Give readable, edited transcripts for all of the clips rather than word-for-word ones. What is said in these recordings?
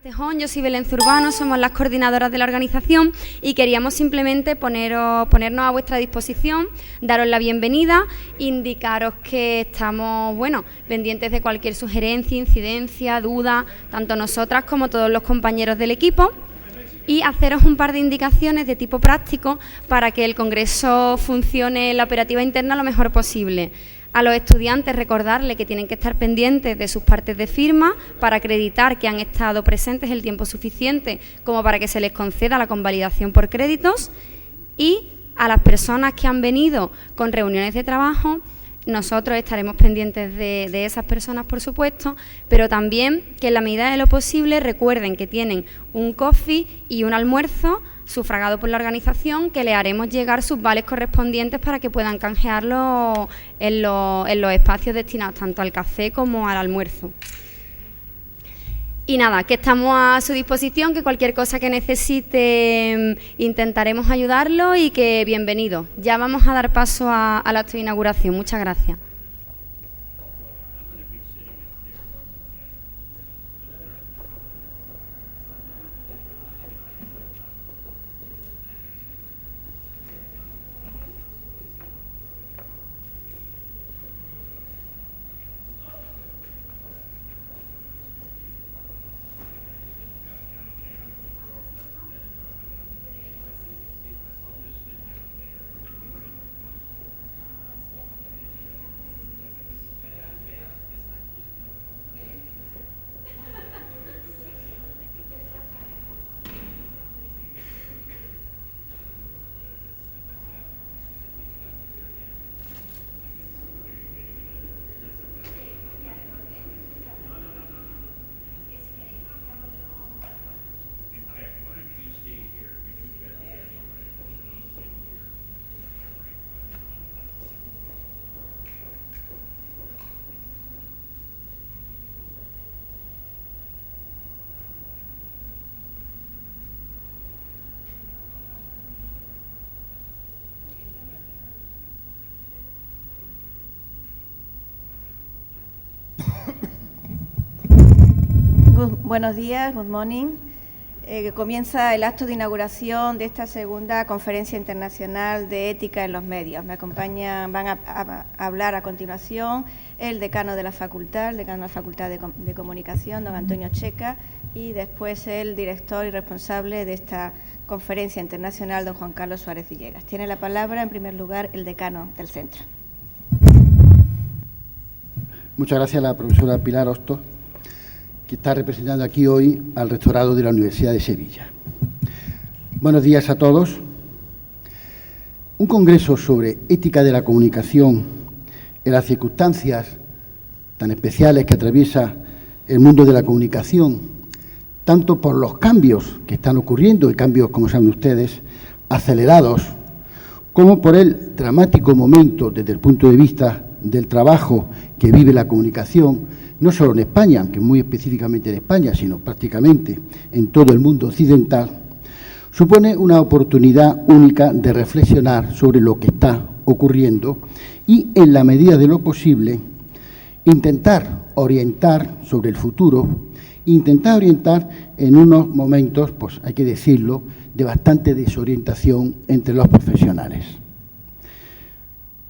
Tejón, yo soy Belén Zurbano, somos las coordinadoras de la organización y queríamos simplemente ponernos a vuestra disposición, daros la bienvenida, indicaros que estamos, pendientes de cualquier sugerencia, incidencia, duda, tanto nosotras como todos los compañeros del equipo, y haceros un par de indicaciones de tipo práctico para que el Congreso funcione en la operativa interna lo mejor posible. A los estudiantes recordarles que tienen que estar pendientes de sus partes de firma para acreditar que han estado presentes el tiempo suficiente como para que se les conceda la convalidación por créditos, y a las personas que han venido con reuniones de trabajo, nosotros estaremos pendientes de esas personas, por supuesto, pero también que en la medida de lo posible recuerden que tienen un coffee y un almuerzo sufragado por la organización, que le haremos llegar sus vales correspondientes para que puedan canjearlo en los espacios destinados tanto al café como al almuerzo. Y nada, que estamos a su disposición, que cualquier cosa que necesite intentaremos ayudarlo y que bienvenido. Ya vamos a dar paso al acto de inauguración. Muchas gracias. Buenos días, good morning. Comienza el acto de inauguración de esta segunda conferencia internacional de ética en los medios. Me acompañan, van a hablar a continuación el decano de la facultad, de Comunicación, don Antonio Checa, y después el director y responsable de esta conferencia internacional, don Juan Carlos Suárez Villegas. Tiene la palabra, en primer lugar, el decano del centro. Muchas gracias a la profesora Pilar Hostos, que está representando aquí hoy al rectorado de la Universidad de Sevilla. Buenos días a todos. Un congreso sobre ética de la comunicación en las circunstancias tan especiales que atraviesa el mundo de la comunicación, tanto por los cambios que están ocurriendo, y cambios, como saben ustedes, acelerados, como por el dramático momento desde el punto de vista del trabajo que vive la comunicación, no solo en España, aunque muy específicamente en España, sino prácticamente en todo el mundo occidental, supone una oportunidad única de reflexionar sobre lo que está ocurriendo y, en la medida de lo posible, intentar orientar sobre el futuro, intentar orientar en unos momentos, pues hay que decirlo, de bastante desorientación entre los profesionales.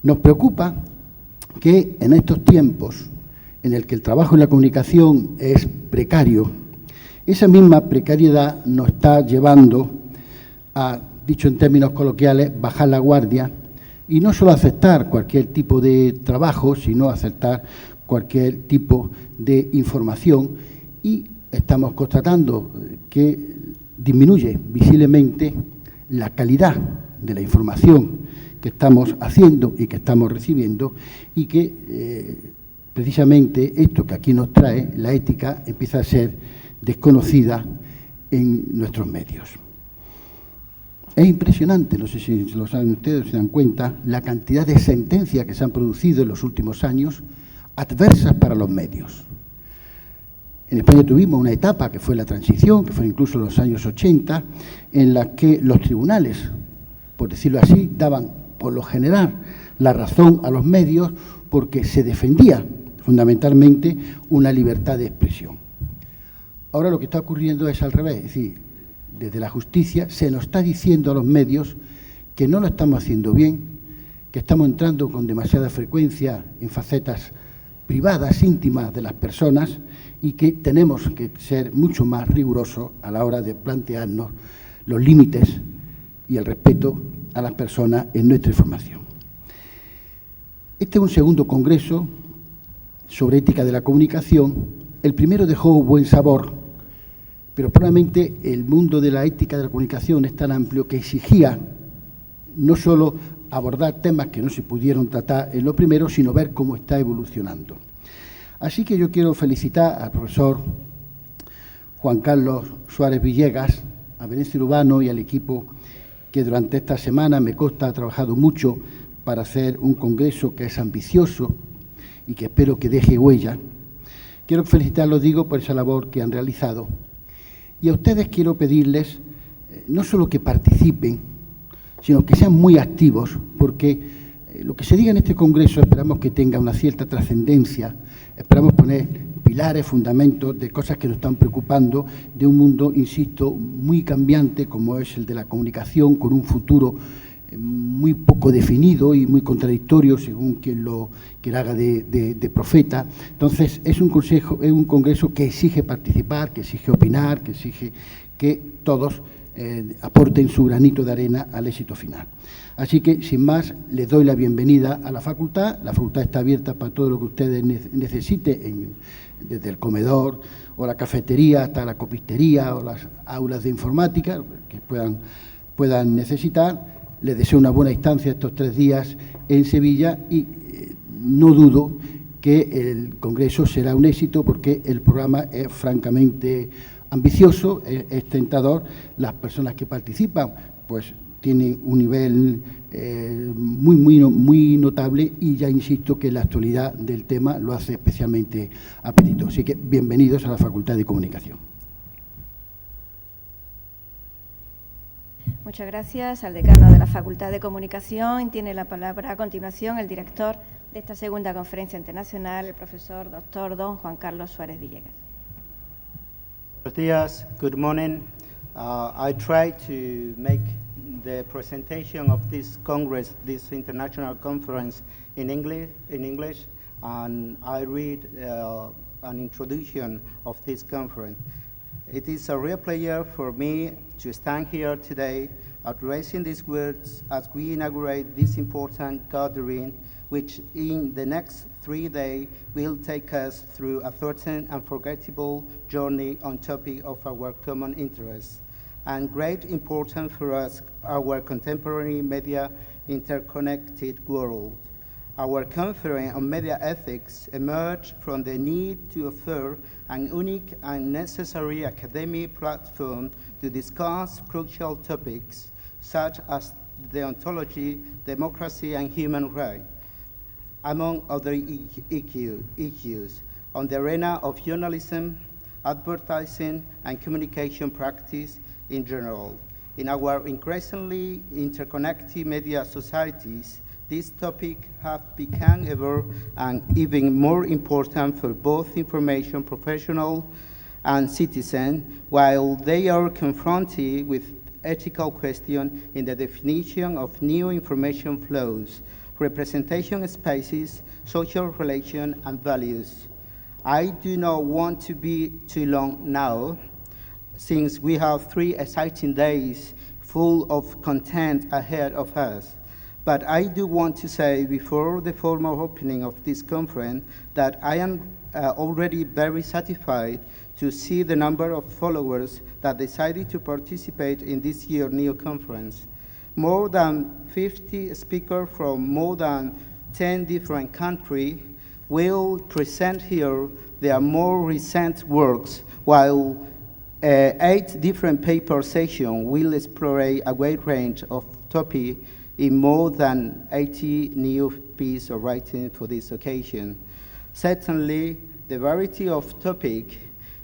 Nos preocupa que en estos tiempos en el que el trabajo en la comunicación es precario, esa misma precariedad nos está llevando a, dicho en términos coloquiales, bajar la guardia y no solo aceptar cualquier tipo de trabajo, sino aceptar cualquier tipo de información, y estamos constatando que disminuye visiblemente la calidad de la información que estamos haciendo y que estamos recibiendo, y que precisamente esto que aquí nos trae, la ética, empieza a ser desconocida en nuestros medios. Es impresionante, no sé si lo saben ustedes, se dan cuenta, la cantidad de sentencias que se han producido en los últimos años adversas para los medios. En España tuvimos una etapa que fue la transición, que fue incluso en los años 80, en la que los tribunales, por decirlo así, daban por lo general la razón a los medios porque se defendía fundamentalmente una libertad de expresión. ahora lo que está ocurriendo es al revés, es decir, desde la justicia se nos está diciendo a los medios que no lo estamos haciendo bien, que estamos entrando con demasiada frecuencia en facetas privadas, íntimas de las personas y que tenemos que ser mucho más rigurosos a la hora de plantearnos los límites y el respeto a las personas en nuestra información. Este es un segundo congreso sobre ética de la comunicación. El primero dejó buen sabor, pero probablemente el mundo de la ética de la comunicación es tan amplio que exigía no solo abordar temas que no se pudieron tratar en lo primero, sino ver cómo está evolucionando. Así que yo quiero felicitar al profesor Juan Carlos Suárez Villegas, a Venecio Urbano y al equipo que durante esta semana, me consta, ha trabajado mucho para hacer un congreso que es ambicioso y que espero que deje huella. Quiero felicitarlos, digo, por esa labor que han realizado. Y a ustedes quiero pedirles no solo que participen, sino que sean muy activos, porque lo que se diga en este congreso esperamos que tenga una cierta trascendencia, esperamos poner pilares, fundamentos de cosas que nos están preocupando, de un mundo, insisto, muy cambiante como es el de la comunicación, con un futuro muy poco definido y muy contradictorio según quien haga de profeta. Entonces, es un congreso que exige participar, que exige opinar, que exige que todos aporten su granito de arena al éxito final. Así que, sin más, les doy la bienvenida a la facultad. La facultad está abierta para todo lo que ustedes necesiten, desde el comedor o la cafetería hasta la copistería o las aulas de informática que puedan necesitar. Les deseo una buena estancia estos 3 días en Sevilla y no dudo que el congreso será un éxito porque el programa es francamente ambicioso, es tentador. Las personas que participan pues tienen un nivel muy notable y ya insisto que la actualidad del tema lo hace especialmente apetitoso. Así que bienvenidos a la Facultad de Comunicación. Muchas gracias al decano de la Facultad de Comunicación. Tiene la palabra a continuación el director de esta segunda conferencia internacional, el profesor doctor don Juan Carlos Suárez Villegas. Buenos días, good morning. I try to make the presentation of this Congress, this international conference in English, and I read an introduction of this conference. It is a real pleasure for me to stand here today addressing these words as we inaugurate this important gathering, which in the next 3 days will take us through a certain unforgettable journey on topic of our common interests and great importance for us, our contemporary media interconnected world. Our conference on media ethics emerged from the need to offer an unique and necessary academic platform to discuss crucial topics such as deontology, democracy, and human rights, among other issues, on the arena of journalism, advertising, and communication practice in general. In our increasingly interconnected media societies, this topic have become ever and even more important for both information professionals and citizens, while they are confronted with ethical questions in the definition of new information flows, representation spaces, social relations, and values. I do not want to be too long now, since we have 3 exciting days full of content ahead of us. But I do want to say before the formal opening of this conference that I am already very satisfied to see the number of followers that decided to participate in this year's new conference. More than 50 speakers from more than 10 different countries will present here their more recent works, while 8 different paper sessions will explore a wide range of topics in more than 80 new pieces of writing for this occasion. Certainly, the variety of topics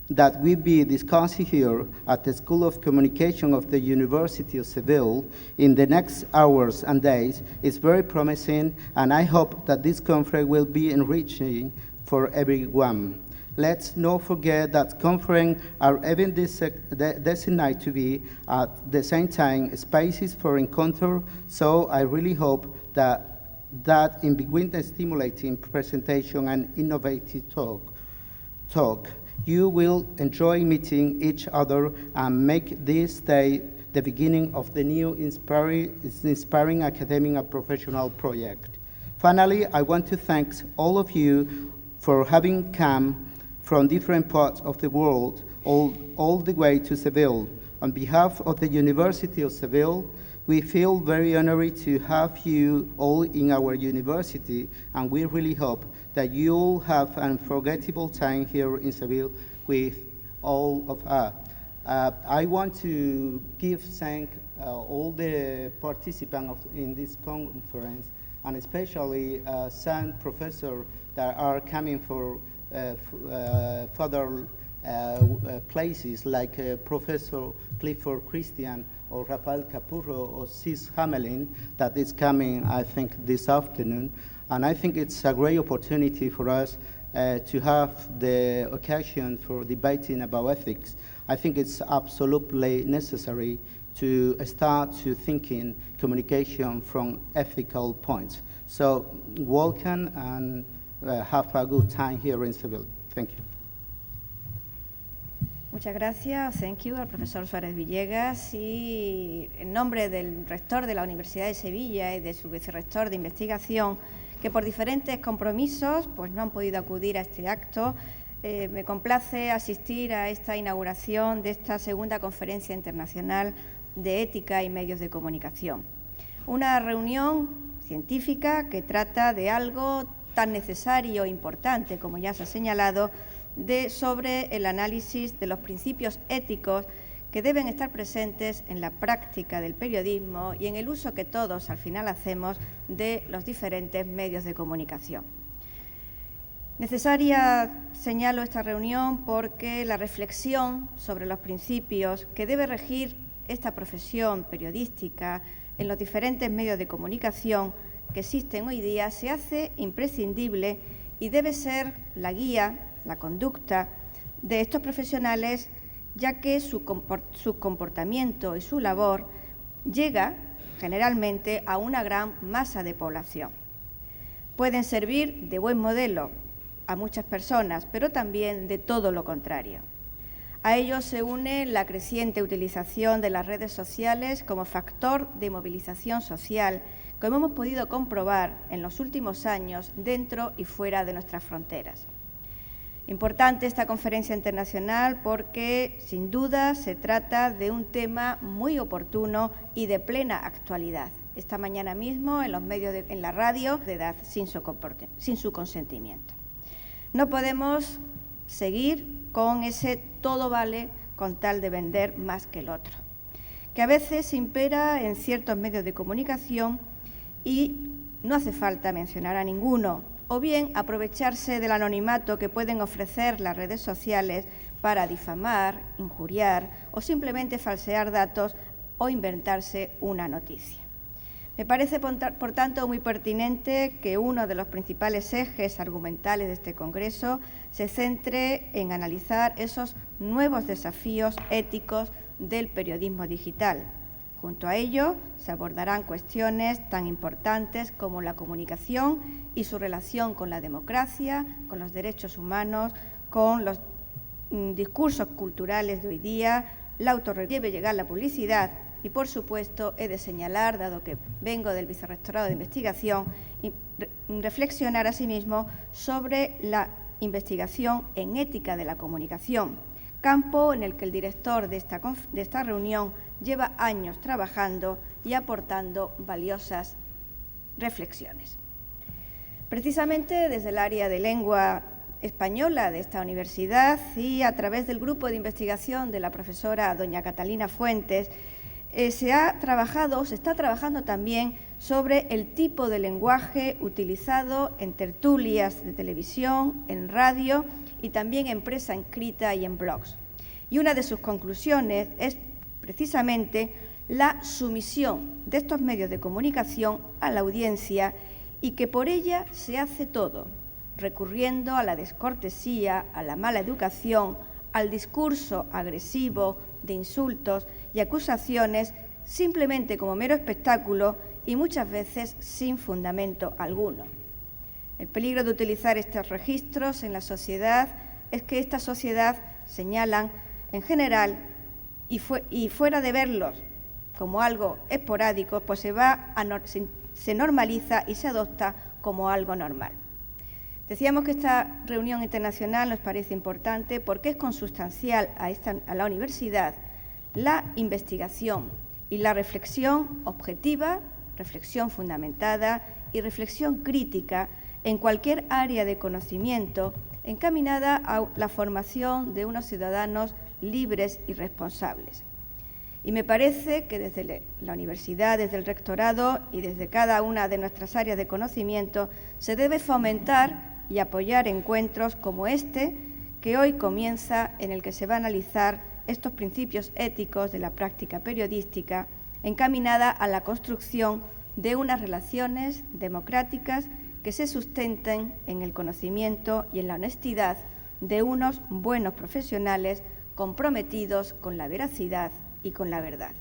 that will be discussed here at the School of Communication of the University of Seville in the next hours and days is very promising, and I hope that this conference will be enriching for everyone. Let's not forget that conferences are even designed to be at the same time spaces for encounter, so I really hope that in between the stimulating presentation and innovative talk, you will enjoy meeting each other and make this day the beginning of the new inspiring academic and professional project. Finally, I want to thank all of you for having come from different parts of the world all the way to Seville. On behalf of the University of Seville, we feel very honored to have you all in our university, and we really hope that you'll have an unforgettable time here in Seville with all of us. I want to give thanks all the participants in this conference, and especially some professors that are coming for further places, like Professor Clifford Christian or Rafael Capurro or Cis Hamelin, that is coming, I think, this afternoon. And I think it's a great opportunity for us to have the occasion for debating about ethics. I think it's absolutely necessary to start to thinking communication from ethical points. So welcome and have a good time here in Seville. Thank you. Muchas gracias. Thank you al profesor Suárez Villegas, y en nombre del rector de la Universidad de Sevilla y de su vicerrector de investigación, que por diferentes compromisos pues no han podido acudir a este acto, me complace asistir a esta inauguración de esta segunda Conferencia Internacional de Ética y Medios de Comunicación. Una reunión científica que trata de algo tan necesario e importante, como ya se ha señalado, sobre el análisis de los principios éticos que deben estar presentes en la práctica del periodismo y en el uso que todos al final hacemos de los diferentes medios de comunicación. Necesaria, señalo, esta reunión porque la reflexión sobre los principios que debe regir esta profesión periodística en los diferentes medios de comunicación que existen hoy día se hace imprescindible y debe ser la guía, la conducta de estos profesionales, ya que su comportamiento y su labor llega generalmente a una gran masa de población. Pueden servir de buen modelo a muchas personas, pero también de todo lo contrario. A ello se une la creciente utilización de las redes sociales como factor de movilización social, como hemos podido comprobar en los últimos años dentro y fuera de nuestras fronteras. Importante esta conferencia internacional porque, sin duda, se trata de un tema muy oportuno y de plena actualidad. Esta mañana mismo, en los medios en la radio, de edad sin su consentimiento. No podemos seguir con ese todo vale con tal de vender más que el otro, que a veces impera en ciertos medios de comunicación y no hace falta mencionar a ninguno, o bien aprovecharse del anonimato que pueden ofrecer las redes sociales para difamar, injuriar o simplemente falsear datos o inventarse una noticia. Me parece, por tanto, muy pertinente que uno de los principales ejes argumentales de este Congreso se centre en analizar esos nuevos desafíos éticos del periodismo digital. Junto a ello, se abordarán cuestiones tan importantes como la comunicación y su relación con la democracia, con los derechos humanos, con los discursos culturales de hoy día, la autorregulación, debe llegar la publicidad y, por supuesto, he de señalar, dado que vengo del Vicerrectorado de Investigación, y reflexionar asimismo sobre la investigación en ética de la comunicación, campo en el que el director de esta reunión lleva años trabajando y aportando valiosas reflexiones. Precisamente desde el área de lengua española de esta universidad y a través del grupo de investigación de la profesora doña Catalina Fuentes, se está trabajando también sobre el tipo de lenguaje utilizado en tertulias de televisión, en radio y también en prensa escrita y en blogs. Y una de sus conclusiones es precisamente la sumisión de estos medios de comunicación a la audiencia y que por ella se hace todo, recurriendo a la descortesía, a la mala educación, al discurso agresivo de insultos y acusaciones simplemente como mero espectáculo y muchas veces sin fundamento alguno. El peligro de utilizar estos registros en la sociedad es que esta sociedad, señalan en general, y fuera de verlos como algo esporádico, pues se normaliza y se adopta como algo normal. Decíamos que esta reunión internacional nos parece importante porque es consustancial a la universidad la investigación y la reflexión objetiva, reflexión fundamentada y reflexión crítica en cualquier área de conocimiento encaminada a la formación de unos ciudadanos libres y responsables. Y me parece que desde la universidad, desde el rectorado y desde cada una de nuestras áreas de conocimiento se debe fomentar y apoyar encuentros como este que hoy comienza, en el que se va a analizar estos principios éticos de la práctica periodística encaminada a la construcción de unas relaciones democráticas que se sustenten en el conocimiento y en la honestidad de unos buenos profesionales comprometidos con la veracidad y con la verdad.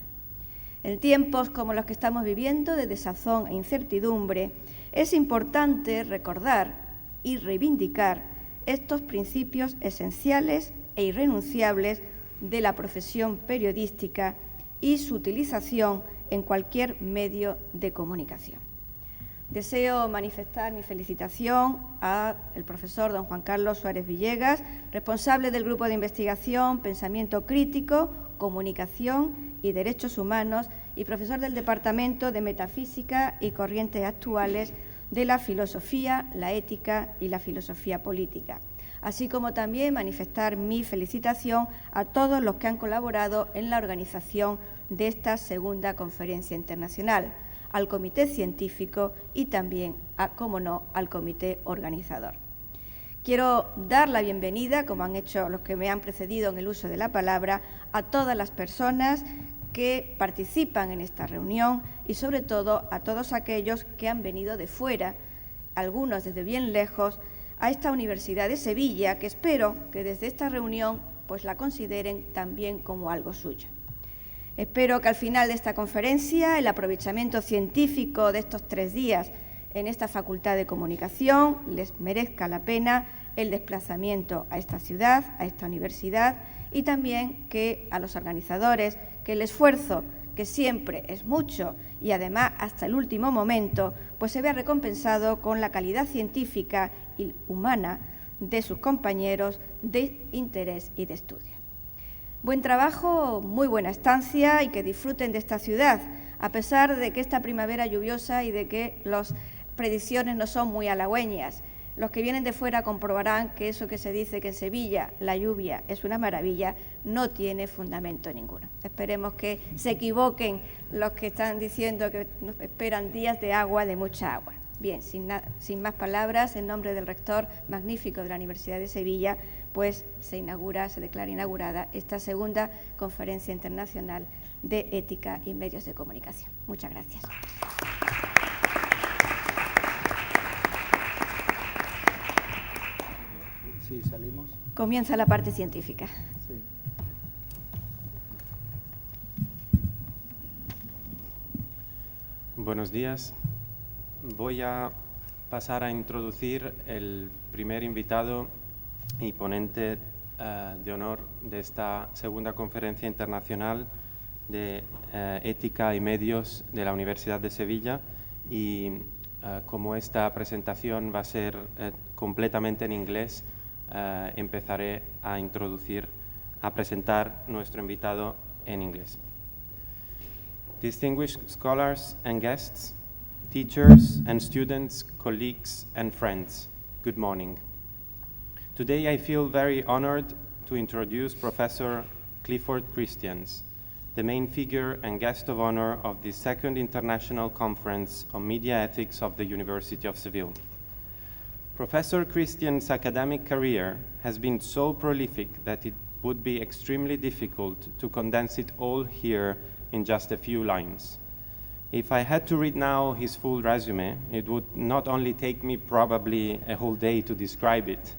En tiempos como los que estamos viviendo de desazón e incertidumbre, es importante recordar y reivindicar estos principios esenciales e irrenunciables de la profesión periodística y su utilización en cualquier medio de comunicación. Deseo manifestar mi felicitación al profesor don Juan Carlos Suárez Villegas, responsable del Grupo de Investigación, Pensamiento Crítico, Comunicación y Derechos Humanos y profesor del Departamento de Metafísica y Corrientes Actuales de la Filosofía, la Ética y la Filosofía Política, así como también manifestar mi felicitación a todos los que han colaborado en la organización de esta segunda conferencia internacional, al Comité Científico y también, como no, al Comité Organizador. Quiero dar la bienvenida, como han hecho los que me han precedido en el uso de la palabra, a todas las personas que participan en esta reunión y, sobre todo, a todos aquellos que han venido de fuera, algunos desde bien lejos, a esta Universidad de Sevilla, que espero que desde esta reunión pues la consideren también como algo suyo. Espero que al final de esta conferencia el aprovechamiento científico de estos 3 días en esta Facultad de Comunicación les merezca la pena el desplazamiento a esta ciudad, a esta universidad, y también que a los organizadores, que el esfuerzo, que siempre es mucho y además hasta el último momento, pues se vea recompensado con la calidad científica y humana de sus compañeros de interés y de estudio. Buen trabajo, muy buena estancia y que disfruten de esta ciudad, a pesar de que esta primavera lluviosa y de que las predicciones no son muy halagüeñas. Los que vienen de fuera comprobarán que eso que se dice que en Sevilla la lluvia es una maravilla no tiene fundamento ninguno. Esperemos que se equivoquen los que están diciendo que nos esperan días de agua, de mucha agua. Bien, sin más palabras, en nombre del rector magnífico de la Universidad de Sevilla, pues se declara inaugurada esta segunda conferencia internacional de ética y medios de comunicación. Muchas gracias. Sí, salimos. Comienza la parte científica. Sí. Buenos días. Voy a pasar a introducir el primer invitado y ponente de honor de esta segunda conferencia internacional de ética y medios de la Universidad de Sevilla, y como esta presentación va a ser completamente en inglés, empezaré a presentar nuestro invitado en inglés. Distinguished scholars and guests, teachers and students, colleagues and friends, good morning. Today I feel very honored to introduce Professor Clifford Christians, the main figure and guest of honor of the Second International Conference on Media Ethics of the University of Seville. Professor Christians' academic career has been so prolific that it would be extremely difficult to condense it all here in just a few lines. If I had to read now his full resume, it would not only take me probably a whole day to describe it,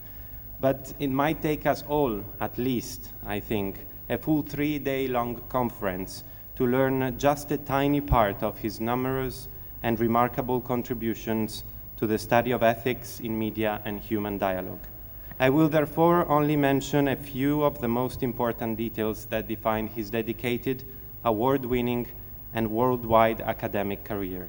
but it might take us all, at least, I think, a full 3-day-long conference to learn just a tiny part of his numerous and remarkable contributions to the study of ethics in media and human dialogue. I will therefore only mention a few of the most important details that define his dedicated, award-winning, and worldwide academic career.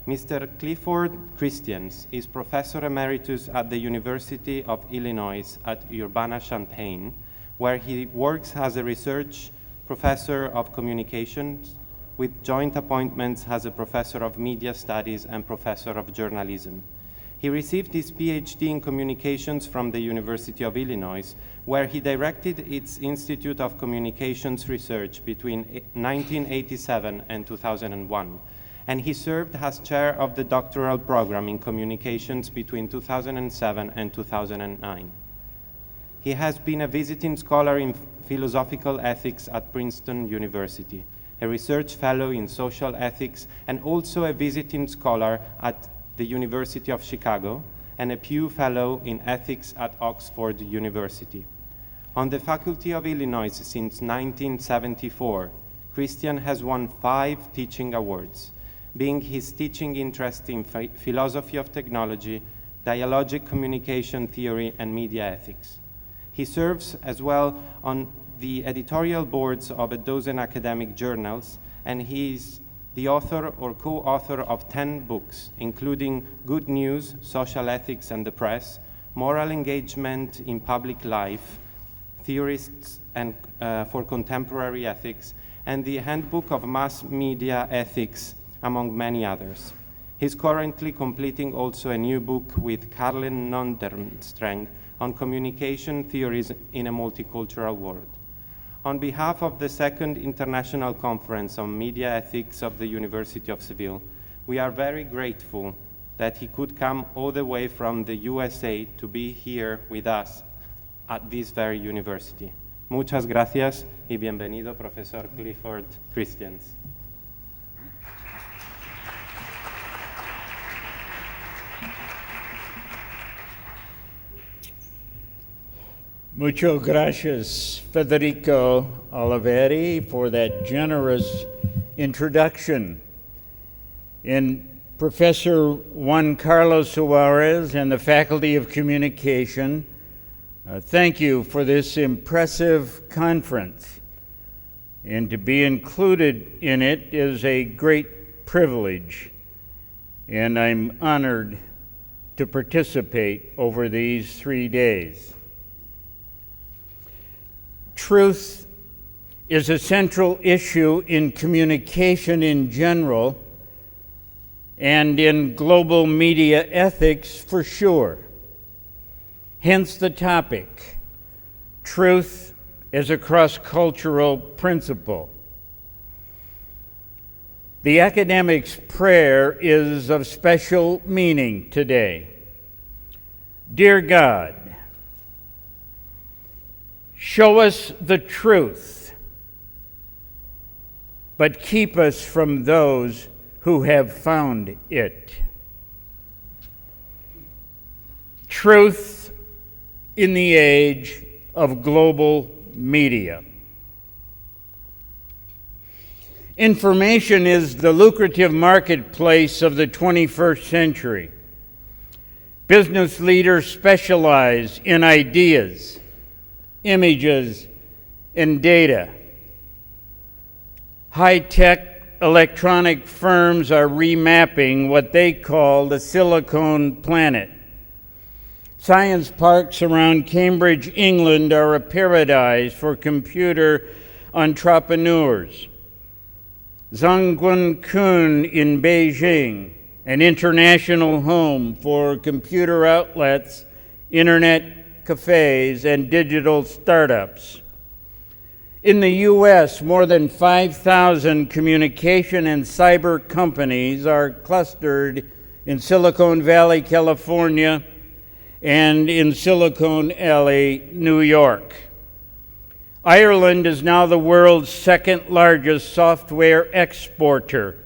Mr. Clifford Christians is Professor Emeritus at the University of Illinois at Urbana-Champaign, where he works as a research professor of communications with joint appointments as a professor of media studies and professor of journalism. He received his PhD in communications from the University of Illinois, where he directed its Institute of Communications Research between 1987 and 2001, and he served as chair of the doctoral program in communications between 2007 and 2009. He has been a visiting scholar in philosophical ethics at Princeton University, a research fellow in social ethics, and also a visiting scholar at the University of Chicago, and a Pew Fellow in Ethics at Oxford University. On the Faculty of Illinois since 1974, Christian has won 5 teaching awards, being his teaching interest in philosophy of technology, dialogic communication theory, and media ethics. He serves as well on the editorial boards of a dozen academic journals, and he is the author or co-author of 10 books, including Good News, Social Ethics and the Press, Moral Engagement in Public Life, Theorists and for Contemporary Ethics, and the Handbook of Mass Media Ethics, among many others. He's currently completing also a new book with Carlen Nonderstreng on communication theories in a multicultural world. On behalf of the Second International Conference on Media Ethics of the University of Seville, we are very grateful that he could come all the way from the USA to be here with us at this very university. Muchas gracias y bienvenido, Profesor Clifford Christians. Muchas gracias, Federico Oliveri, for that generous introduction. And Professor Juan Carlos Suarez and the Faculty of Communication, thank you for this impressive conference. And to be included in it is a great privilege, and I'm honored to participate over these 3 days. Truth is a central issue in communication in general and in global media ethics for sure. Hence the topic, truth as a cross-cultural principle. The academic's prayer is of special meaning today. Dear God, show us the truth, but keep us from those who have found it. Truth in the age of global media. Information is the lucrative marketplace of the 21st century. Business leaders specialize in ideas, images, and data. High-tech electronic firms are remapping what they call the Silicon Planet. Science parks around Cambridge, England are a paradise for computer entrepreneurs. Zhangguancun in Beijing, an international home for computer outlets, internet cafes, and digital startups. In the U.S., more than 5,000 communication and cyber companies are clustered in Silicon Valley, California, and in Silicon Alley, New York. Ireland is now the world's second largest software exporter.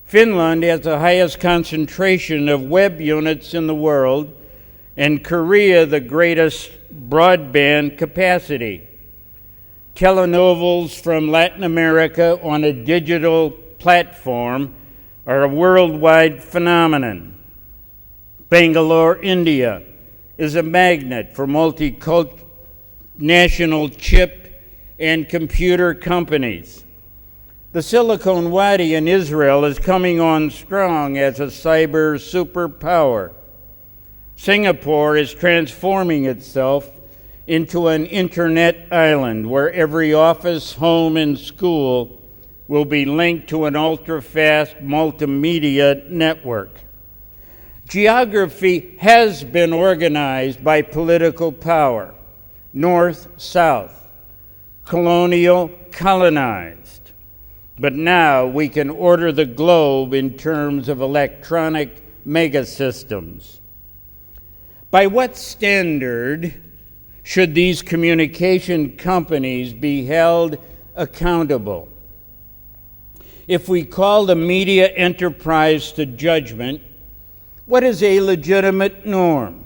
Finland has the highest concentration of web units in the world, and Korea the greatest broadband capacity. Telenovelas from Latin America on a digital platform are a worldwide phenomenon. Bangalore, India, is a magnet for multinational chip and computer companies. The Silicon Valley in Israel is coming on strong as a cyber superpower. Singapore is transforming itself into an internet island where every office, home, and school will be linked to an ultra-fast multimedia network. Geography has been organized by political power, north-south, colonial, colonized. But now we can order the globe in terms of electronic megasystems. By what standard should these communication companies be held accountable? If we call the media enterprise to judgment, what is a legitimate norm?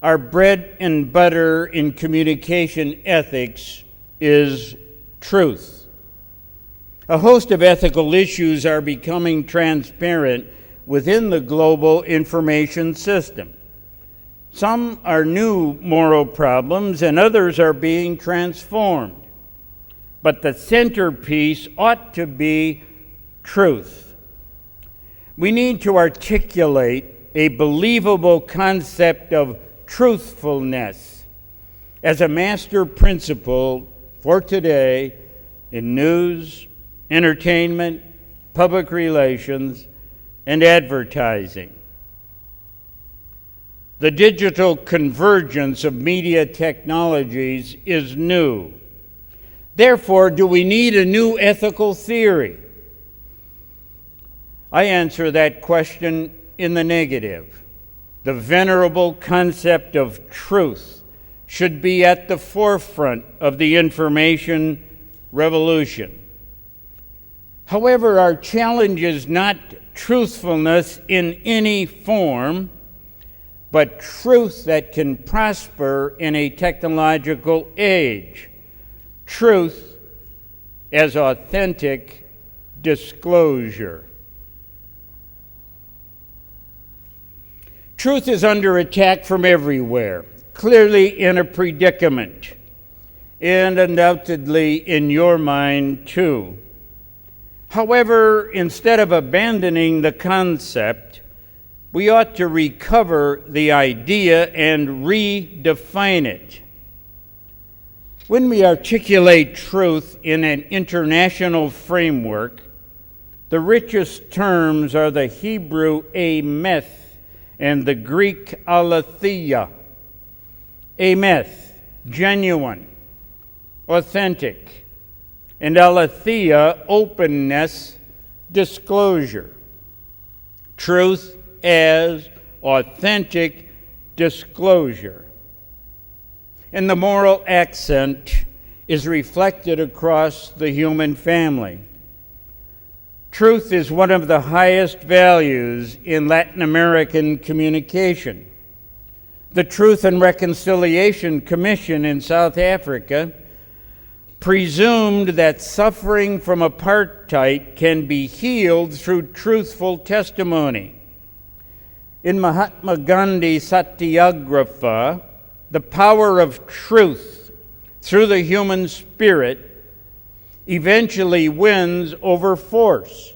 Our bread and butter in communication ethics is truth. A host of ethical issues are becoming transparent within the global information system. Some are new moral problems, and others are being transformed. But the centerpiece ought to be truth. We need to articulate a believable concept of truthfulness as a master principle for today in news, entertainment, public relations, and advertising. The digital convergence of media technologies is new. Therefore, do we need a new ethical theory? I answer that question in the negative. The venerable concept of truth should be at the forefront of the information revolution. However, our challenge is not truthfulness in any form, but truth that can prosper in a technological age. Truth as authentic disclosure. Truth is under attack from everywhere, clearly in a predicament, and undoubtedly in your mind too. However, instead of abandoning the concept, we ought to recover the idea and redefine it. When we articulate truth in an international framework, the richest terms are the Hebrew ameth and the Greek aletheia. Ameth, genuine, authentic, and aletheia, openness, disclosure. Truth as authentic disclosure. And the moral accent is reflected across the human family. Truth is one of the highest values in Latin American communication. The Truth and Reconciliation Commission in South Africa presumed that suffering from apartheid can be healed through truthful testimony. In Mahatma Gandhi Satyagraha, the power of truth through the human spirit eventually wins over force.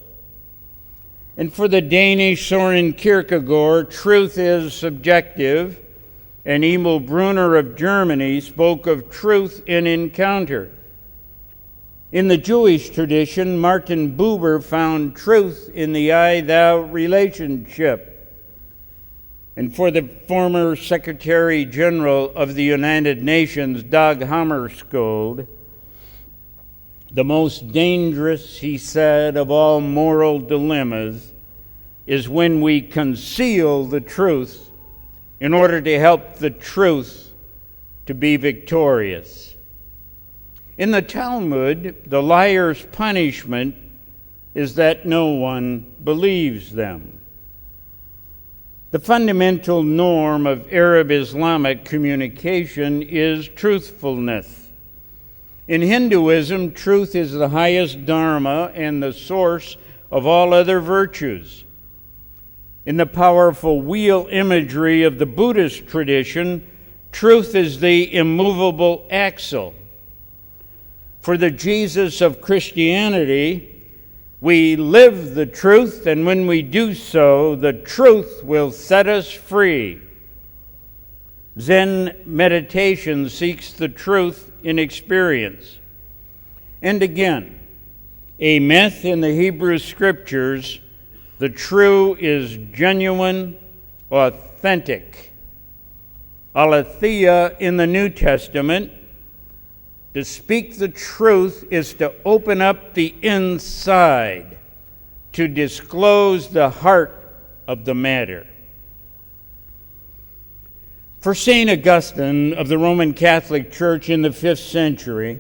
And for the Danish Søren Kierkegaard, truth is subjective, and Emil Brunner of Germany spoke of truth in encounter. In the Jewish tradition, Martin Buber found truth in the I-thou relationship. And for the former Secretary General of the United Nations, Dag Hammarskjöld, the most dangerous, he said, of all moral dilemmas is when we conceal the truth in order to help the truth to be victorious. In the Talmud, the liar's punishment is that no one believes them. The fundamental norm of Arab-Islamic communication is truthfulness. In Hinduism, truth is the highest dharma and the source of all other virtues. In the powerful wheel imagery of the Buddhist tradition, truth is the immovable axle. For the Jesus of Christianity, we live the truth, and when we do so, the truth will set us free. Zen meditation seeks the truth in experience. And again, a myth in the Hebrew Scriptures, the true is genuine, authentic. Aletheia in the New Testament, to speak the truth is to open up the inside, to disclose the heart of the matter. For St. Augustine of the Roman Catholic Church in the 5th century,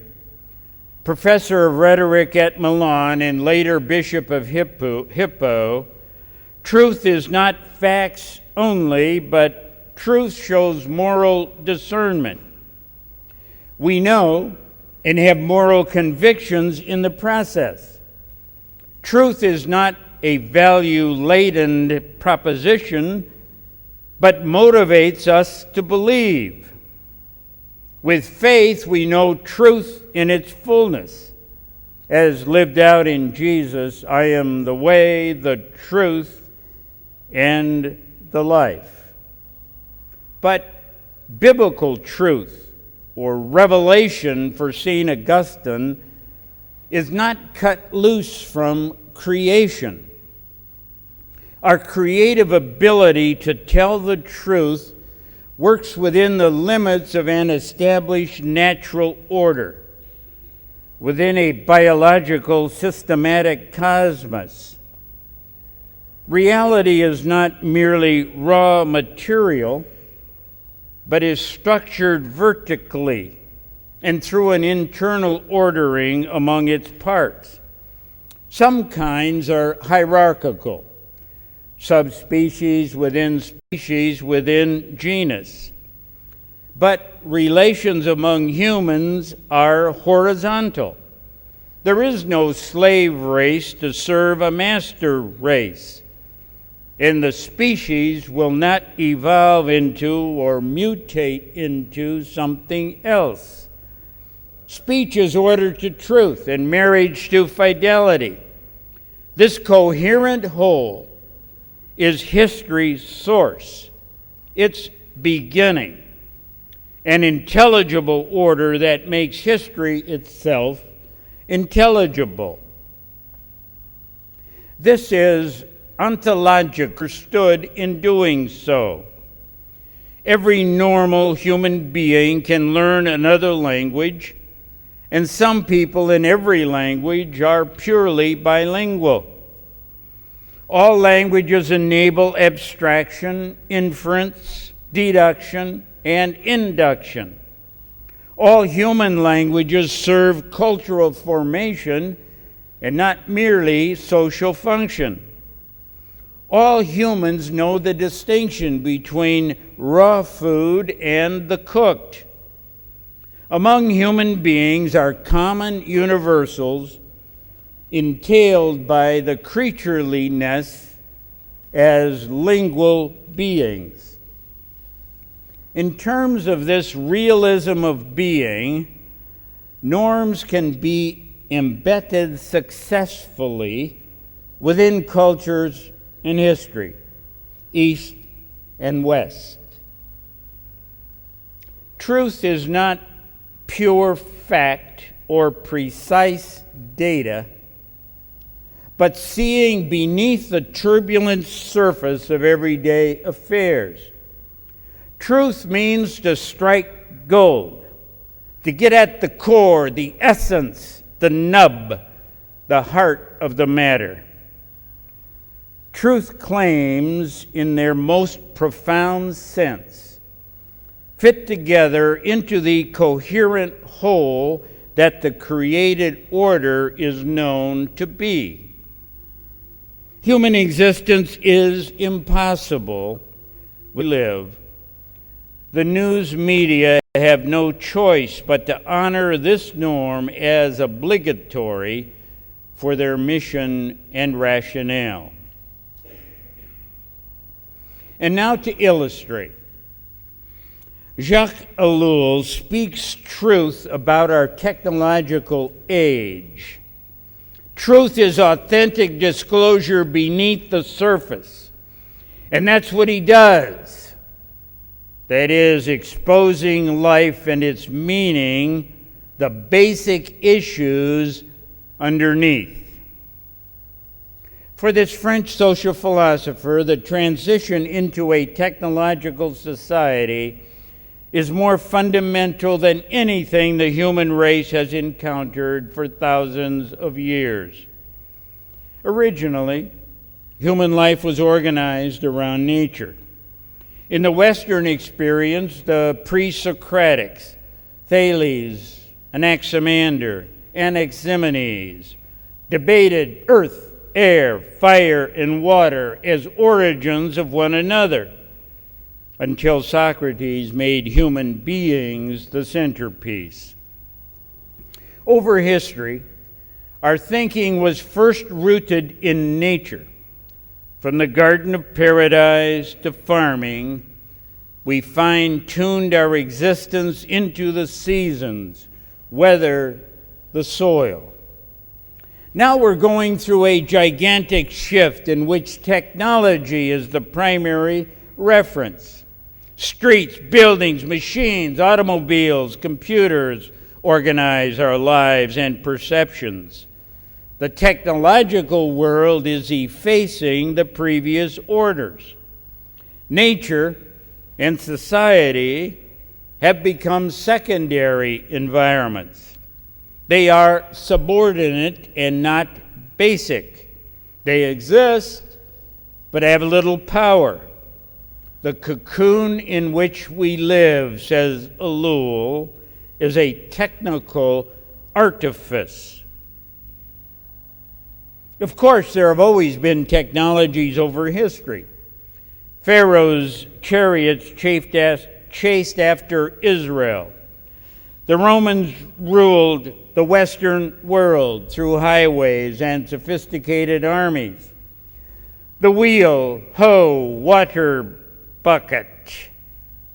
professor of rhetoric at Milan and later Bishop of Hippo, truth is not facts only, but truth shows moral discernment. We know and have moral convictions in the process. Truth is not a value-laden proposition, but motivates us to believe. With faith, we know truth in its fullness, as lived out in Jesus. I am the way, the truth, and the life. But biblical truth, or revelation for St. Augustine, is not cut loose from creation. Our creative ability to tell the truth works within the limits of an established natural order, within a biological systematic cosmos. Reality is not merely raw material, but is structured vertically and through an internal ordering among its parts. Some kinds are hierarchical, subspecies within species within genus. But relations among humans are horizontal. There is no slave race to serve a master race. And the species will not evolve into or mutate into something else. Speech is ordered to truth and marriage to fidelity. This coherent whole is history's source, its beginning, an intelligible order that makes history itself intelligible. This is ontological, understood in doing so. Every normal human being can learn another language, and some people in every language are purely bilingual. All languages enable abstraction, inference, deduction, and induction. All human languages serve cultural formation and not merely social function. All humans know the distinction between raw food and the cooked. Among human beings are common universals entailed by the creatureliness as lingual beings. In terms of this realism of being, norms can be embedded successfully within cultures in history, East and West. Truth is not pure fact or precise data, but seeing beneath the turbulent surface of everyday affairs. Truth means to strike gold, to get at the core, the essence, the nub, the heart of the matter. Truth claims, in their most profound sense, fit together into the coherent whole that the created order is known to be. Human existence is impossible. We live. The news media have no choice but to honor this norm as obligatory for their mission and rationale. And now to illustrate. Jacques Ellul speaks truth about our technological age. Truth is authentic disclosure beneath the surface. And that's what he does. That is, exposing life and its meaning, the basic issues underneath. For this French social philosopher, the transition into a technological society is more fundamental than anything the human race has encountered for thousands of years. Originally, human life was organized around nature. In the Western experience, the pre-Socratics, Thales, Anaximander, Anaximenes, debated earth, air, fire, and water as origins of one another, until Socrates made human beings the centerpiece. Over history, our thinking was first rooted in nature. From the Garden of Paradise to farming, we fine-tuned our existence into the seasons, weather, the soil. Now we're going through a gigantic shift in which technology is the primary reference. Streets, buildings, machines, automobiles, computers organize our lives and perceptions. The technological world is effacing the previous orders. Nature and society have become secondary environments. They are subordinate and not basic. They exist, but have little power. The cocoon in which we live, says Ellul, is a technical artifice. Of course, there have always been technologies over history. Pharaoh's chariots chased after Israel. The Romans ruled the Western world through highways and sophisticated armies. The wheel, hoe, water bucket,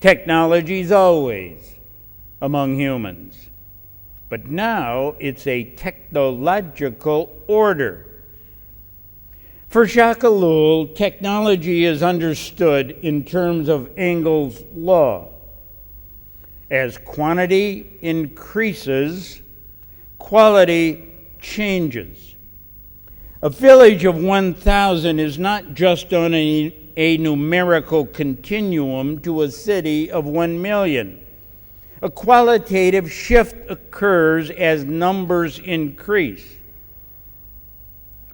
technology's always among humans. But now it's a technological order. For Jacques Ellul, technology is understood in terms of Engel's law. As quantity increases, quality changes. A village of 1,000 is not just on a numerical continuum to a city of 1 million. A qualitative shift occurs as numbers increase.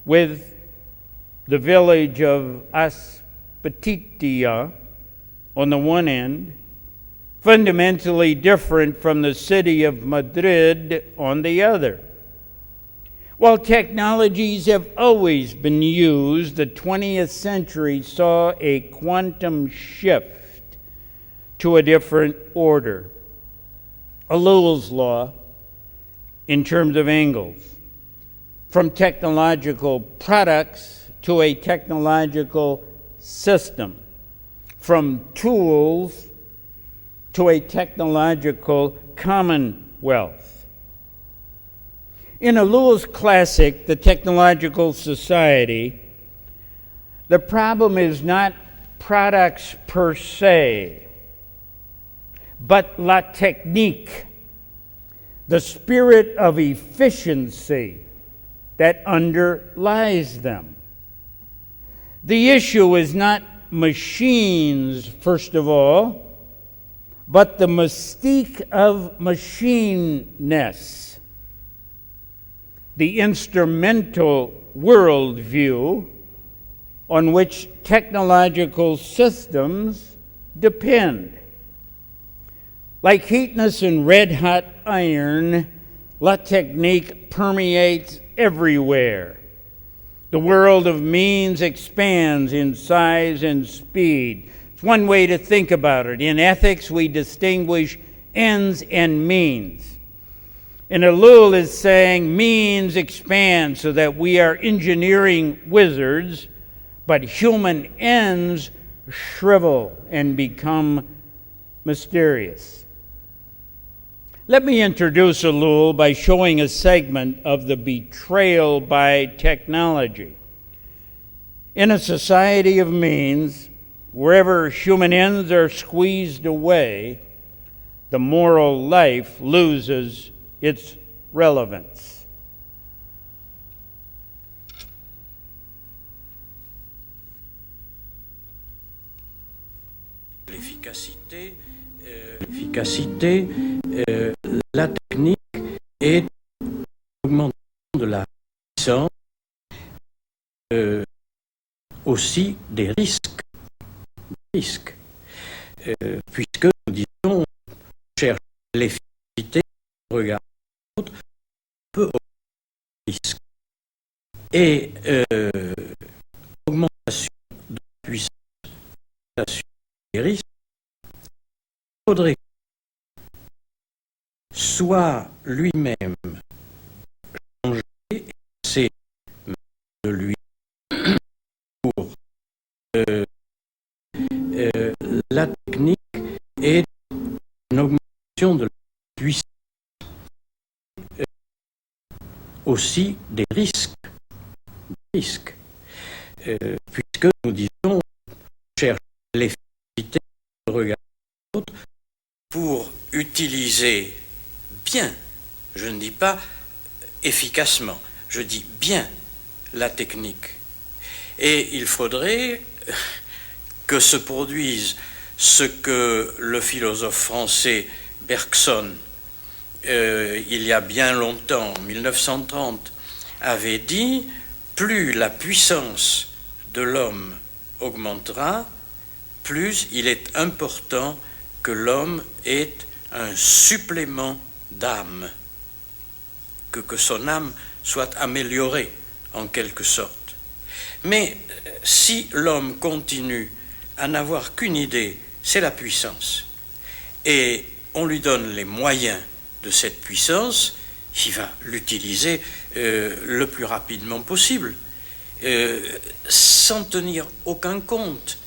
With the village of Aspetitia on the one end, fundamentally different from the city of Madrid on the other. While technologies have always been used, the 20th century saw a quantum shift to a different order. Ellul's law, in terms of Engels, from technological products to a technological system, from tools to a technological commonwealth. In Ellul's classic, The Technological Society, the problem is not products per se, but la technique, the spirit of efficiency that underlies them. The issue is not machines, first of all, but the mystique of machineness, the instrumental worldview on which technological systems depend. Like heatness and red-hot iron, la technique permeates everywhere. The world of means expands in size and speed. It's one way to think about it. In ethics, we distinguish ends and means. And Ellul is saying means expand so that we are engineering wizards, but human ends shrivel and become mysterious. Let me introduce Ellul by showing a segment of the betrayal by technology. In a society of means, wherever human ends are squeezed away, the moral life loses its relevance. L'efficacité, la technique est l'augmentation de la puissance, aussi des risques. Puisque nous disons, on cherche l'efficacité, on regarde l'autre, on peut augmenter les risques. Et augmentation de la puissance, augmentation des risques, il faudrait soit lui-même changé et c'est de lui pour la technique est une augmentation de la puissance, aussi des risques, puisque nous disons on cherche l'efficacité de regard de l'autre pour utiliser bien, je ne dis pas efficacement, je dis bien la technique. Et il faudrait que se produise ce que le philosophe français Bergson, il y a bien longtemps, en 1930, avait dit, plus la puissance de l'homme augmentera, plus il est important que l'homme ait un supplément d'âme, que son âme soit améliorée en quelque sorte. Mais si l'homme continue à n'avoir qu'une idée, c'est la puissance, et on lui donne les moyens de cette puissance, il va l'utiliser le plus rapidement possible, sans tenir aucun compte.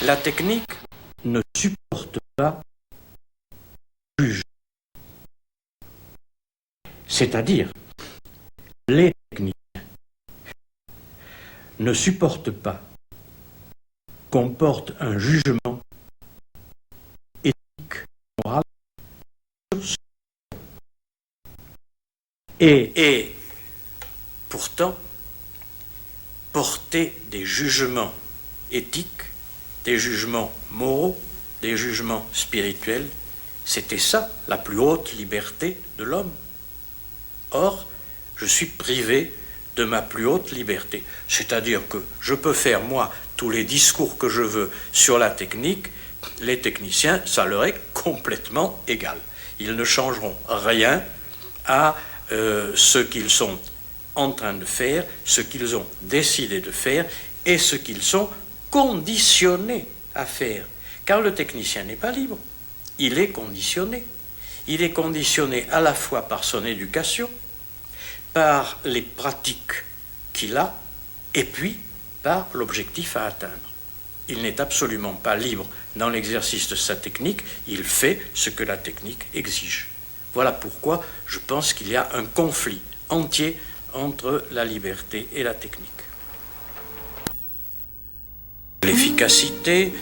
La technique ne supporte pas le juge. C'est-à-dire, les techniques ne supportent pas qu'on porte un jugement éthique, moral, sur ce. Et pourtant, porter des jugements éthiques, des jugements moraux, des jugements spirituels, c'était ça la plus haute liberté de l'homme. Or, je suis privé de ma plus haute liberté. C'est-à-dire que je peux faire, moi, tous les discours que je veux sur la technique, les techniciens, ça leur est complètement égal. Ils ne changeront rien à ce qu'ils sont en train de faire, ce qu'ils ont décidé de faire et ce qu'ils sont conditionnés à faire. Car le technicien n'est pas libre, il est conditionné. Il est conditionné à la fois par son éducation, par les pratiques qu'il a, et puis par l'objectif à atteindre. il n'est absolument pas libre dans l'exercice de sa technique, il fait ce que la technique exige. Voilà pourquoi je pense qu'il y a un conflit entier entre la liberté et la technique. L'efficacité,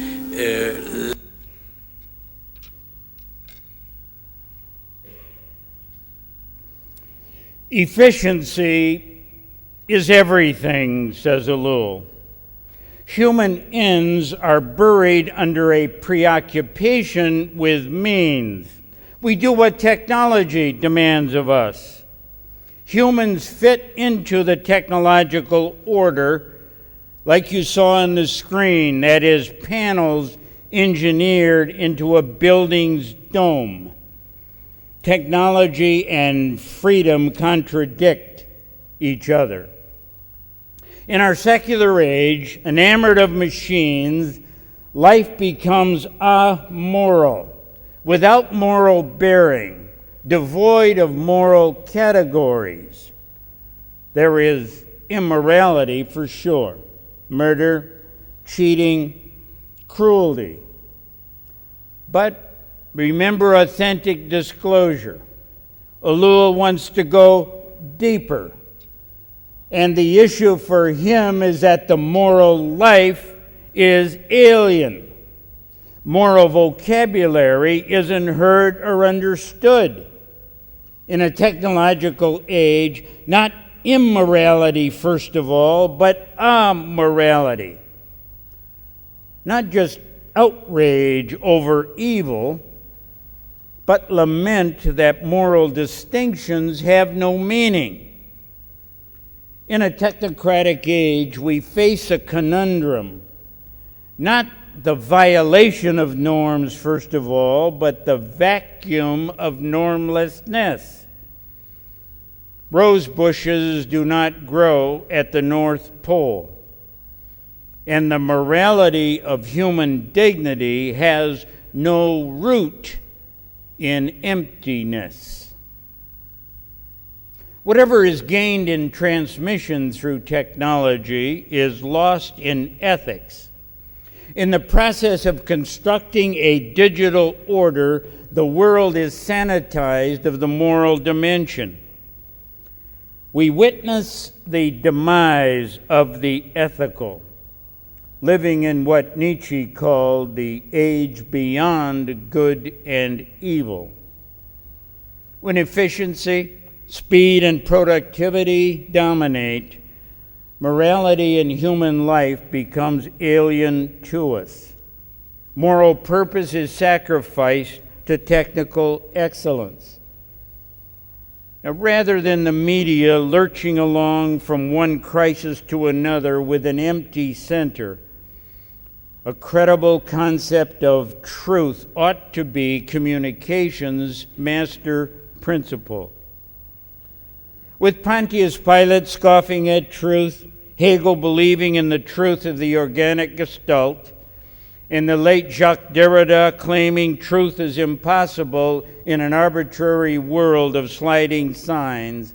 efficiency is everything, says Abril. Human ends are buried under a preoccupation with means. We do what technology demands of us. Humans fit into the technological order, like you saw on the screen, that is, panels engineered into a building's dome. Technology and freedom contradict each other. In our secular age, enamored of machines, life becomes amoral, without moral bearing, devoid of moral categories. There is immorality for sure: murder, cheating, cruelty. But remember authentic disclosure. Abril wants to go deeper. And the issue for him is that the moral life is alien. Moral vocabulary isn't heard or understood. In a technological age, not immorality first of all, but amorality. Not just outrage over evil, but lament that moral distinctions have no meaning. In a technocratic age, we face a conundrum. Not the violation of norms, first of all, but the vacuum of normlessness. Rose bushes do not grow at the North Pole, and the morality of human dignity has no root in emptiness. Whatever is gained in transmission through technology is lost in ethics. In the process of constructing a digital order, the world is sanitized of the moral dimension. We witness the demise of the ethical, living in what Nietzsche called the age beyond good and evil. When efficiency, speed, and productivity dominate, morality in human life becomes alien to us. Moral purpose is sacrificed to technical excellence. Now, rather than the media lurching along from one crisis to another with an empty center, a credible concept of truth ought to be communication's master principle. With Pontius Pilate scoffing at truth, Hegel believing in the truth of the organic gestalt, and the late Jacques Derrida claiming truth is impossible in an arbitrary world of sliding signs,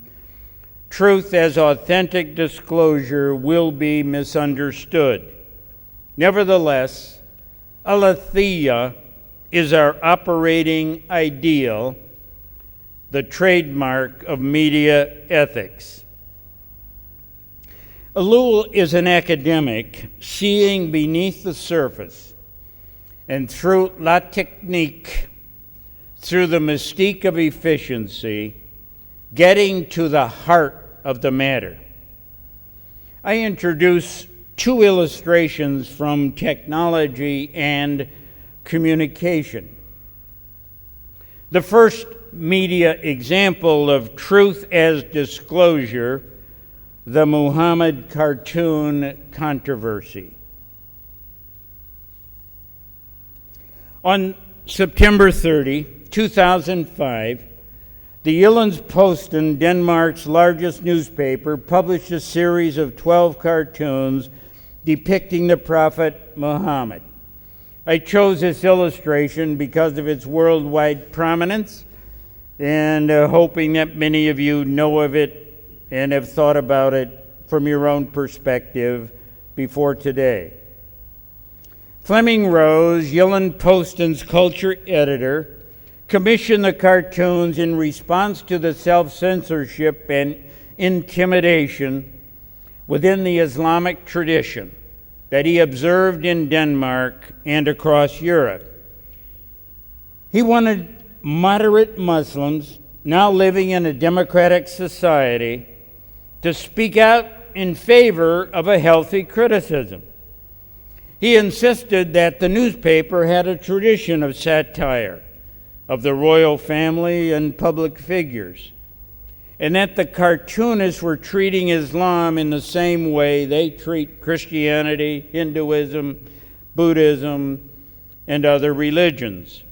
truth as authentic disclosure will be misunderstood. Nevertheless, aletheia is our operating ideal, the trademark of media ethics. Abril is an academic seeing beneath the surface and through la technique, through the mystique of efficiency, getting to the heart of the matter. I introduce two illustrations from technology and communication. The first media example of truth as disclosure, the Muhammad cartoon controversy. On September 30, 2005, the Jyllands-Posten, Denmark's largest newspaper, published a series of 12 cartoons depicting the Prophet Muhammad. I chose this illustration because of its worldwide prominence and hoping that many of you know of it and have thought about it from your own perspective before today. Fleming Rose, Yellen Poston's culture editor, commissioned the cartoons in response to the self-censorship and intimidation within the Islamic tradition that he observed in Denmark and across Europe. He wanted moderate Muslims, now living in a democratic society, to speak out in favor of a healthy criticism. He insisted that the newspaper had a tradition of satire of the royal family and public figures, and that the cartoonists were treating Islam in the same way they treat Christianity, Hinduism, Buddhism, and other religions.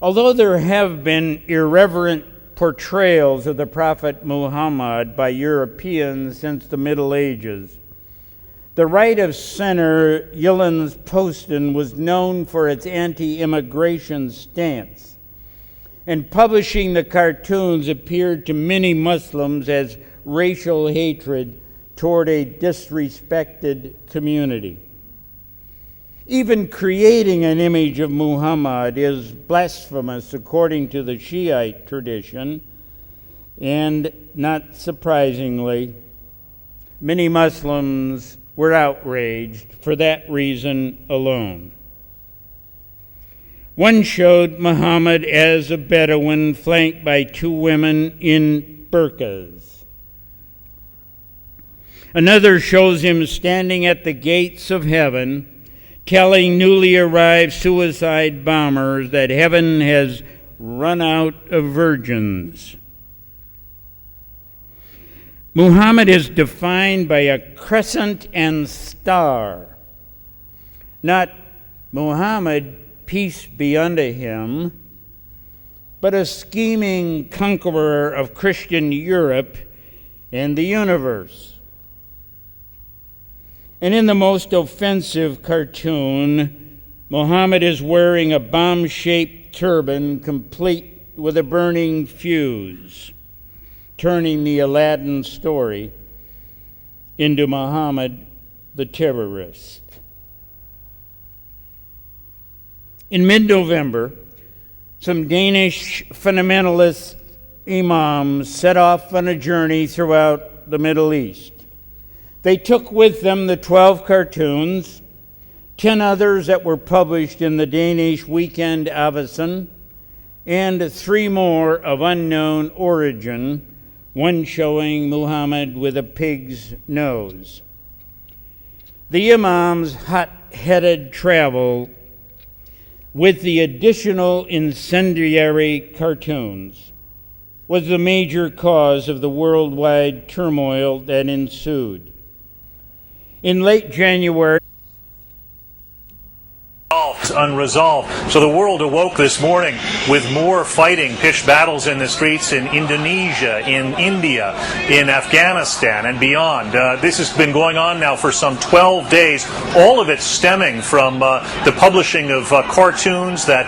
Although there have been irreverent portrayals of the Prophet Muhammad by Europeans since the Middle Ages, the right of center Yellen Poston was known for its anti-immigration stance, and publishing the cartoons appeared to many Muslims as racial hatred toward a disrespected community. Even creating an image of Muhammad is blasphemous according to the Shiite tradition, and not surprisingly, many Muslims were outraged for that reason alone. One showed Muhammad as a Bedouin flanked by two women in burqas. Another shows him standing at the gates of heaven, telling newly arrived suicide bombers that heaven has run out of virgins. Muhammad is defined by a crescent and star, not Muhammad, peace be unto him, but a scheming conqueror of Christian Europe and the universe. And in the most offensive cartoon, Muhammad is wearing a bomb-shaped turban complete with a burning fuse, turning the Aladdin story into Muhammad the terrorist. In mid-November, some Danish fundamentalist imams set off on a journey throughout the Middle East. They took with them the 12 cartoons, 10 others that were published in the Danish Weekend Avisen, and 3 more of unknown origin, one showing Muhammad with a pig's nose. The imam's hot-headed travel with the additional incendiary cartoons was the major cause of the worldwide turmoil that ensued. In late January, unresolved. So the world awoke this morning with more fighting, pitched battles in the streets in Indonesia, in India, in Afghanistan, and beyond. This has been going on now for some 12 days, all of it stemming from the publishing of cartoons that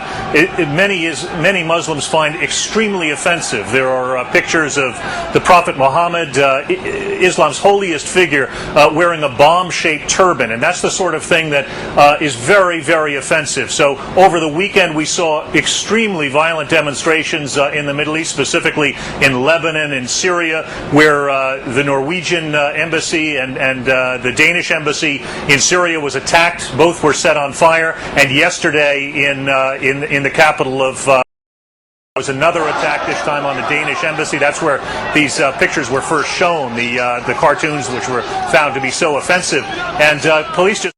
many Muslims find extremely offensive. There are pictures of the Prophet Muhammad, Islam's holiest figure, wearing a bomb-shaped turban, and that's the sort of thing that is very, very offensive. So over the weekend we saw extremely violent demonstrations in the Middle East, specifically in Lebanon and Syria, where the Norwegian embassy and the Danish embassy in Syria was attacked. Both were set on fire. And yesterday in the capital of there was another attack, this time on the Danish embassy. That's where these pictures were first shown, the cartoons which were found to be so offensive. And police just...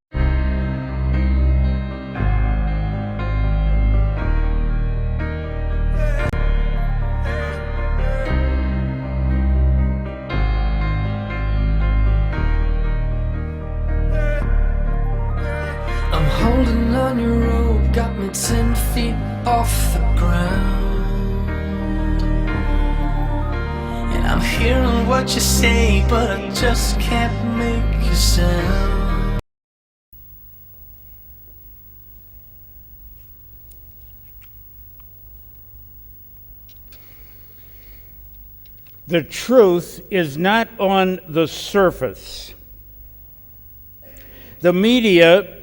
Holding on your rope, got me 10 feet off the ground. And I'm hearing what you say, but I just can't make you sound. the truth is not on the surface. The media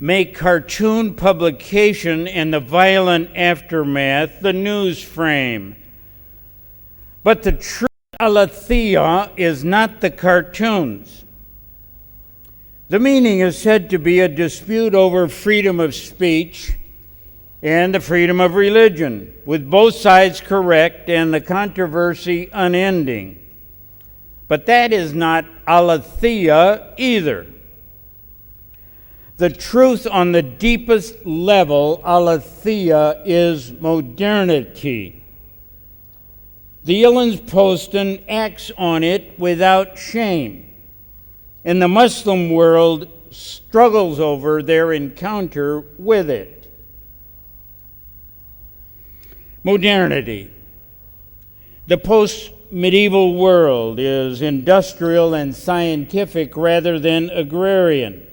make cartoon publication and the violent aftermath the news frame. But the true aletheia is not the cartoons. The meaning is said to be a dispute over freedom of speech and the freedom of religion, with both sides correct and the controversy unending. But that is not aletheia either. The truth on the deepest level, aletheia, is modernity. The Jyllands-Posten acts on it without shame, and the Muslim world struggles over their encounter with it. Modernity. The post-medieval world is industrial and scientific rather than agrarian.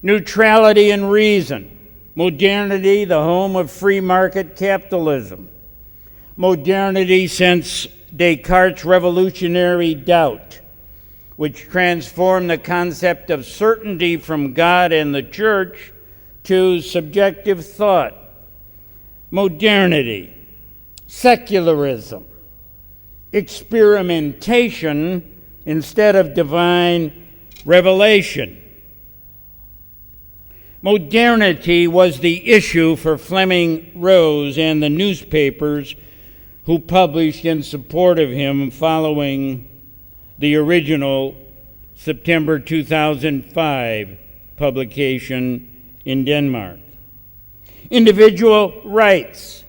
Neutrality and reason. Modernity, the home of free market capitalism. Modernity since Descartes' revolutionary doubt, which transformed the concept of certainty from God and the church to subjective thought. Modernity, secularism, experimentation instead of divine revelation. Modernity was the issue for Fleming Rose and the newspapers who published in support of him following the original September 2005 publication in Denmark. Individual rights,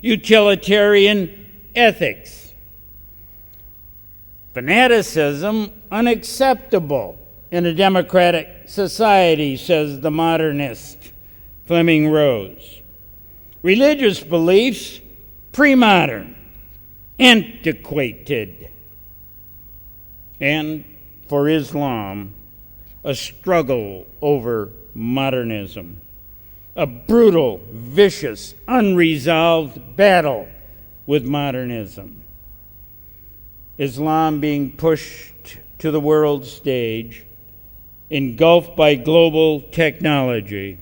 utilitarian ethics, fanaticism unacceptable in a democratic society, says the modernist Fleming Rose. Religious beliefs, pre-modern, antiquated. And for Islam, a struggle over modernism. A brutal, vicious, unresolved battle with modernism. Islam being pushed to the world stage, engulfed by global technology,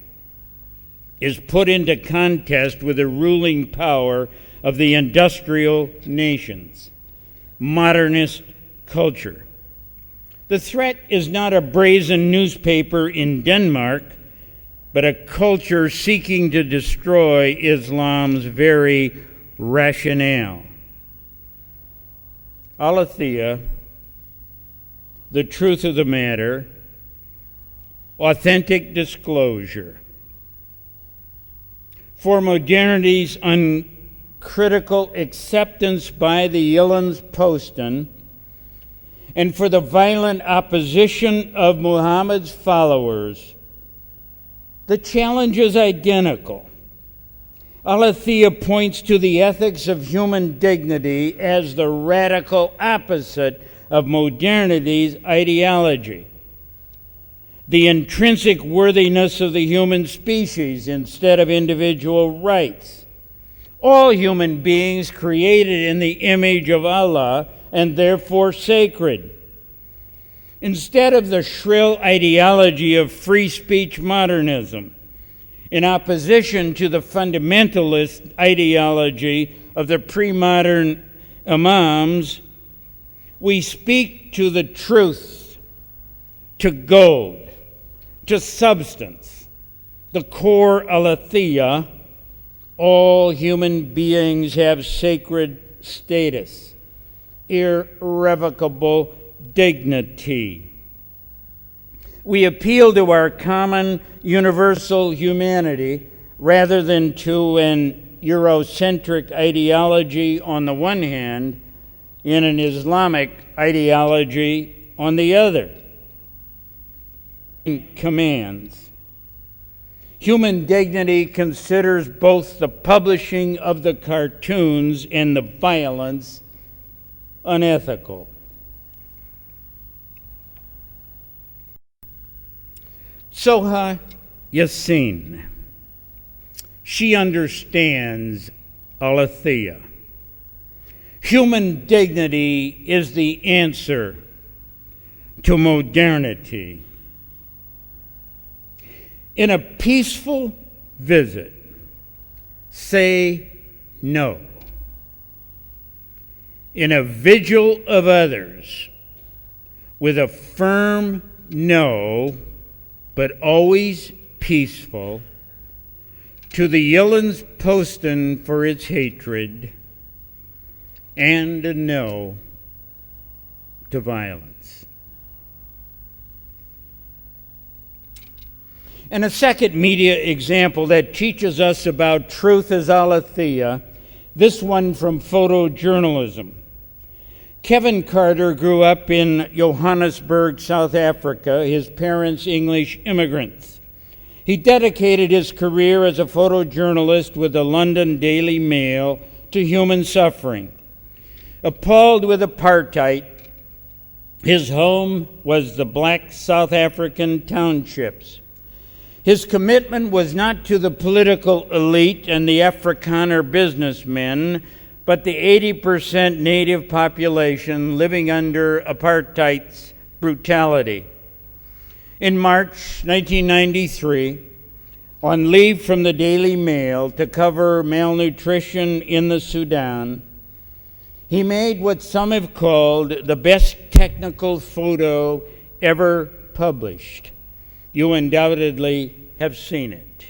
is put into contest with the ruling power of the industrial nations, modernist culture. The threat is not a brazen newspaper in Denmark, but a culture seeking to destroy Islam's very rationale. Aletheia, the truth of the matter, authentic disclosure. For modernity's uncritical acceptance by the Jyllands-Posten, and for the violent opposition of Muhammad's followers, the challenge is identical. Aletheia points to the ethics of human dignity as the radical opposite of modernity's ideology. The intrinsic worthiness of the human species instead of individual rights. All human beings created in the image of Allah and therefore sacred. Instead of the shrill ideology of free speech modernism, in opposition to the fundamentalist ideology of the pre-modern imams, we speak to the truth, to gold, to substance, the core aletheia. All human beings have sacred status, irrevocable dignity. We appeal to our common universal humanity rather than to an Eurocentric ideology on the one hand and an Islamic ideology on the other. Commands. Human dignity considers both the publishing of the cartoons and the violence unethical. Soha Yassin. She understands aletheia. Human dignity is the answer to modernity. In a peaceful visit, say no. In a vigil of others, with a firm no, but always peaceful, to the Yillins Poston for its hatred, and a no to violence. And a second media example that teaches us about truth as aletheia, this one from photojournalism. Kevin Carter grew up in Johannesburg, South Africa, his parents English immigrants. He dedicated his career as a photojournalist with the London Daily Mail to human suffering. Appalled with apartheid, his home was the black South African townships. His commitment was not to the political elite and the Afrikaner businessmen, but the 80% native population living under apartheid's brutality. In March 1993, on leave from the Daily Mail to cover malnutrition in the Sudan, he made what some have called the best technical photo ever published. You undoubtedly have seen it.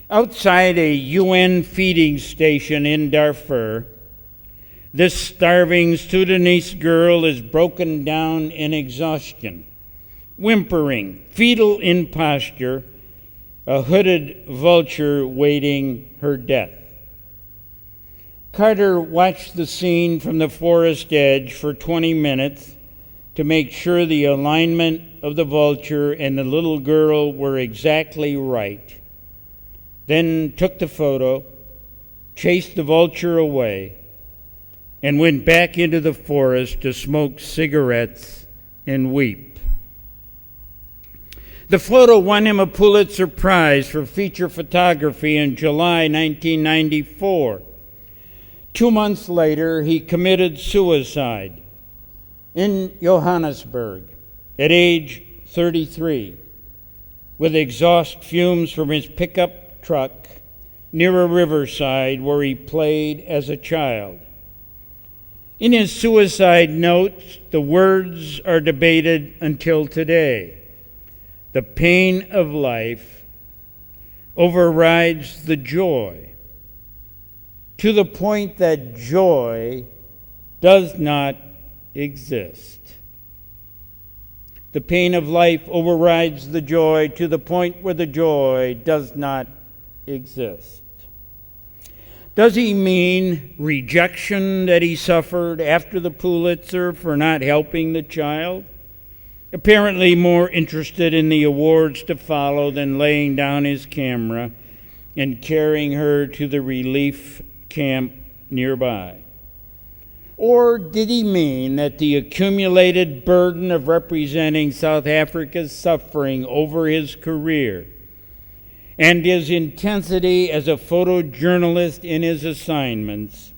Outside a UN feeding station in Darfur, this starving Sudanese girl is broken down in exhaustion, whimpering, fetal in posture, a hooded vulture waiting her death. Carter watched the scene from the forest edge for 20 minutes to make sure the alignment of the vulture and the little girl were exactly right. Then took the photo, chased the vulture away, and went back into the forest to smoke cigarettes and weep. The photo won him a Pulitzer Prize for feature photography in July 1994. 2 months later, he committed suicide in Johannesburg at age 33 with exhaust fumes from his pickup truck near a riverside where he played as a child. In his suicide notes, the words are debated until today. The pain of life overrides the joy, to the point that joy does not exist. The pain of life overrides the joy to the point where the joy does not exist. Does he mean rejection that he suffered after the Pulitzer for not helping the child? Apparently more interested in the awards to follow than laying down his camera and carrying her to the relief camp nearby. Or did he mean that the accumulated burden of representing South Africa's suffering over his career and his intensity as a photojournalist in his assignments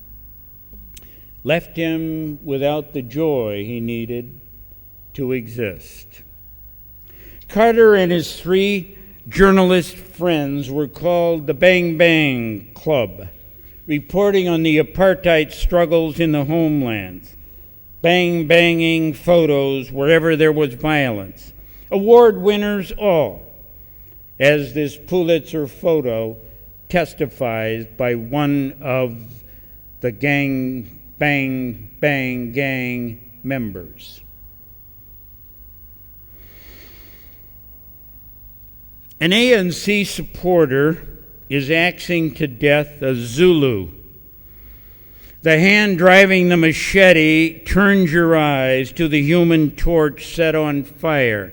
left him without the joy he needed to exist? Carter and his 3 journalist friends were called the Bang Bang Club, reporting on the apartheid struggles in the homelands, bang-banging photos wherever there was violence. Award winners all, as this Pulitzer photo testifies by one of the gang, bang, bang gang members. An ANC supporter is axing to death a Zulu. The hand driving the machete turns your eyes to the human torch set on fire.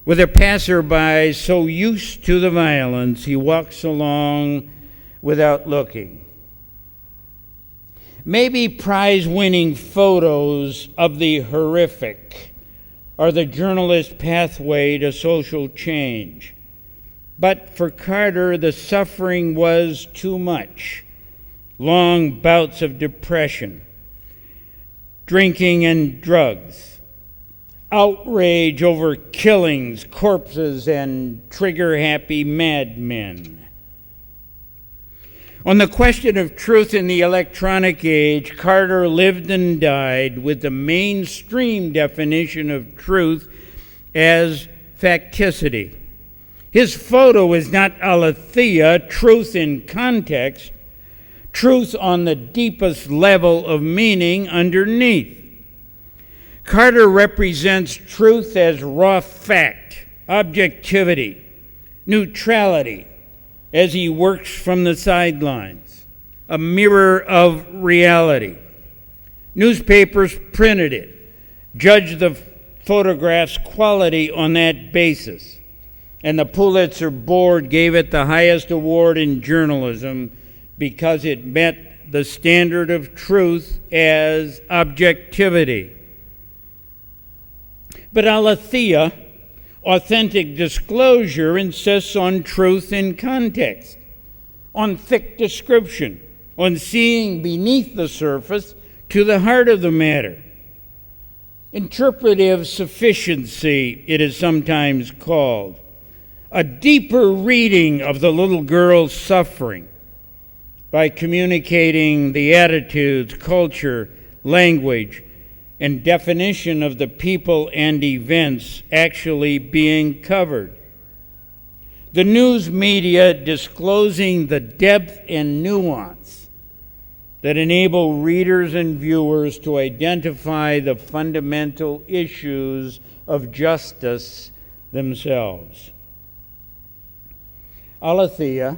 With a passerby so used to the violence, he walks along without looking. Maybe prize-winning photos of the horrific are the journalist's pathway to social change. But for Carter, the suffering was too much. Long bouts of depression, drinking and drugs, outrage over killings, corpses, and trigger-happy madmen. On the question of truth in the electronic age, Carter lived and died with the mainstream definition of truth as facticity. His photo is not aletheia, truth in context, truth on the deepest level of meaning underneath. Carter represents truth as raw fact, objectivity, neutrality, as he works from the sidelines, a mirror of reality. Newspapers printed it, judged the photograph's quality on that basis, and the Pulitzer Board gave it the highest award in journalism because it met the standard of truth as objectivity. But aletheia, authentic disclosure, insists on truth in context, on thick description, on seeing beneath the surface to the heart of the matter. Interpretive sufficiency, it is sometimes called, a deeper reading of the little girl's suffering by communicating the attitudes, culture, language, and definition of the people and events actually being covered. The news media disclosing the depth and nuance that enable readers and viewers to identify the fundamental issues of justice themselves. Aletheia,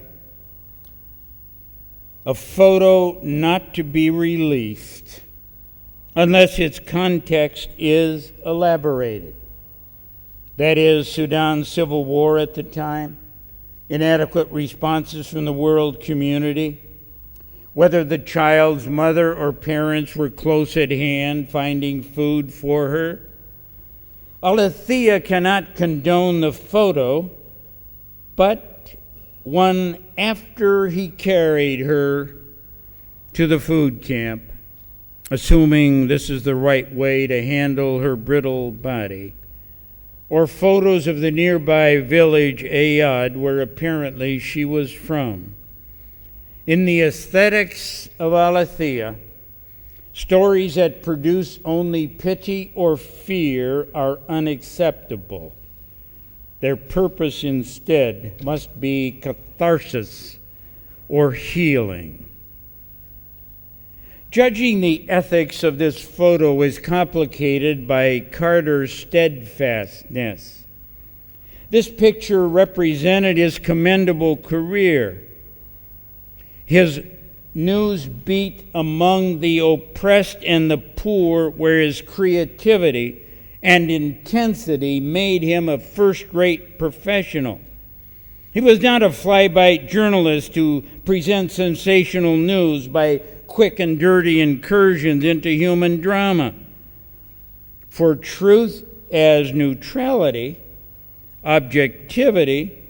a photo not to be released unless its context is elaborated. That is, Sudan's civil war at the time, inadequate responses from the world community, whether the child's mother or parents were close at hand finding food for her. Aletheia cannot condone the photo, but one after he carried her to the food camp, assuming this is the right way to handle her brittle body, or photos of the nearby village Ayad, where apparently she was from. In the aesthetics of aletheia, stories that produce only pity or fear are unacceptable. Their purpose instead must be catharsis or healing. Judging the ethics of this photo is complicated by Carter's steadfastness. This picture represented his commendable career, his news beat among the oppressed and the poor, where his creativity and intensity made him a first-rate professional. He was not a fly-by journalist who presents sensational news by quick and dirty incursions into human drama. For truth as neutrality, objectivity,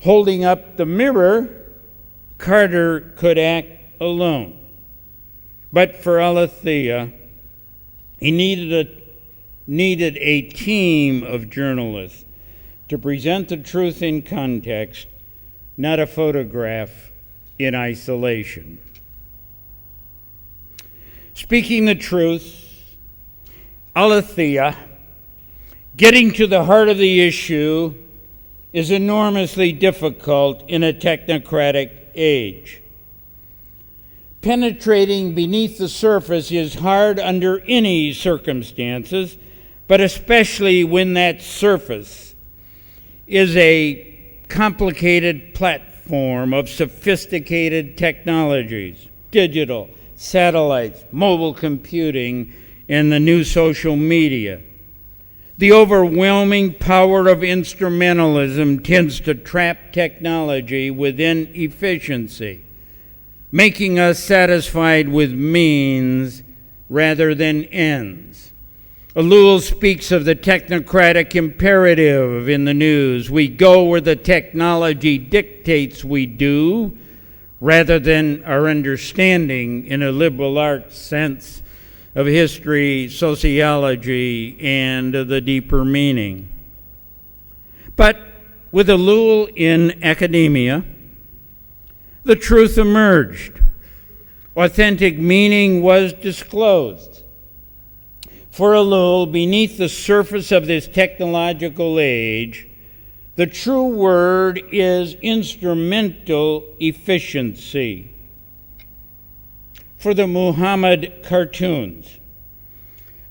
holding up the mirror, Carter could act alone. But for aletheia, he needed a team of journalists to present the truth in context, not a photograph in isolation. Speaking the truth, aletheia, getting to the heart of the issue, is enormously difficult in a technocratic age. Penetrating beneath the surface is hard under any circumstances, but especially when that surface is a complicated platform of sophisticated technologies, digital, satellites, mobile computing, and the new social media. The overwhelming power of instrumentalism tends to trap technology within efficiency, making us satisfied with means rather than ends. Ellul speaks of the technocratic imperative in the news. We go where the technology dictates we do, rather than our understanding, in a liberal arts sense, of history, sociology, and the deeper meaning. But with a lull in academia, the truth emerged. Authentic meaning was disclosed. For a lull, beneath the surface of this technological age, the true word is instrumental efficiency. For the Muhammad cartoons,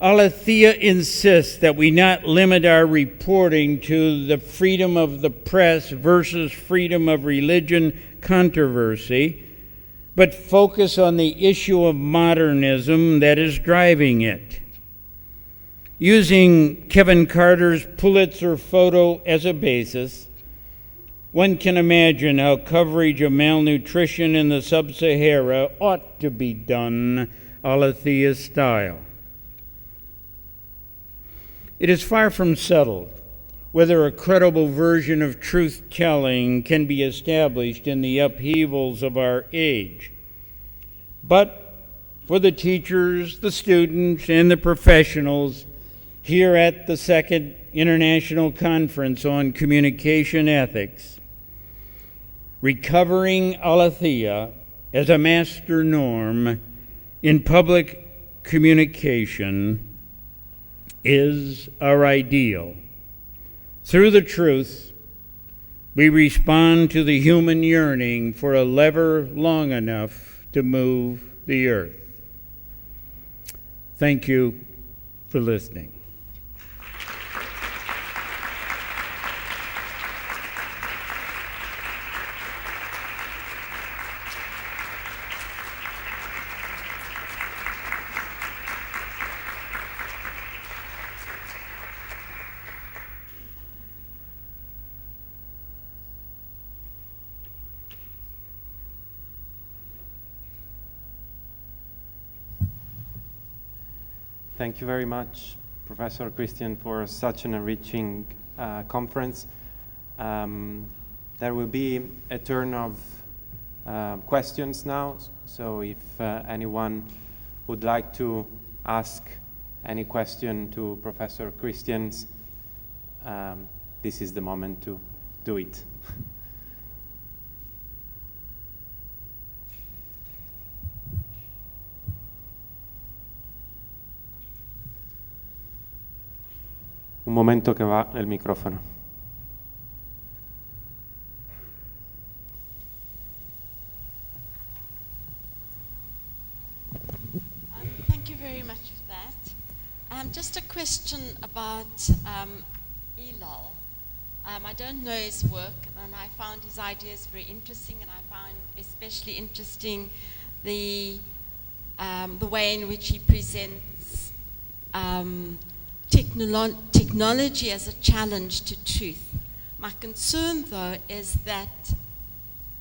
Alethea insists that we not limit our reporting to the freedom of the press versus freedom of religion controversy, but focus on the issue of modernism that is driving it. Using Kevin Carter's Pulitzer photo as a basis, one can imagine how coverage of malnutrition in the sub-Sahara ought to be done Alethea style. It is far from settled whether a credible version of truth-telling can be established in the upheavals of our age. But for the teachers, the students, and the professionals here at the Second International Conference on Communication Ethics, recovering Alethea as a master norm in public communication is our ideal. Through the truth, we respond to the human yearning for a lever long enough to move the earth. Thank you for listening. Thank you very much, Professor Christian, for such an enriching conference. There will be a turn of questions now, so if anyone would like to ask any question to Professor Christian, this is the moment to do it. Un momento che va il microfono. Thank you very much for that. Just a question about Elul. I don't know his work, and I found his ideas very interesting, and I found especially interesting the way in which he presents technology as a challenge to truth. My concern, though, is that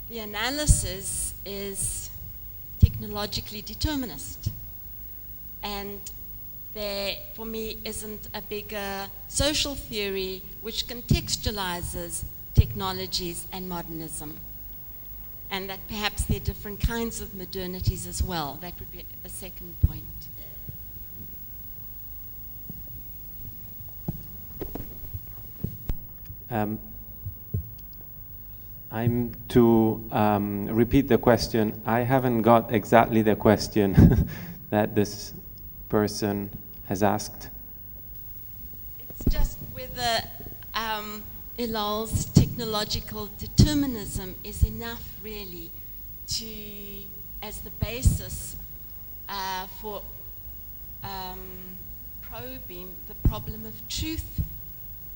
the analysis is technologically determinist. And there, for me, isn't a bigger social theory which contextualizes technologies and modernism. And that perhaps there are different kinds of modernities as well. That would be a second point. I'm to repeat the question. I haven't got exactly the question that this person has asked. It's just whether Elul's technological determinism is enough really to, as the basis for probing the problem of truth.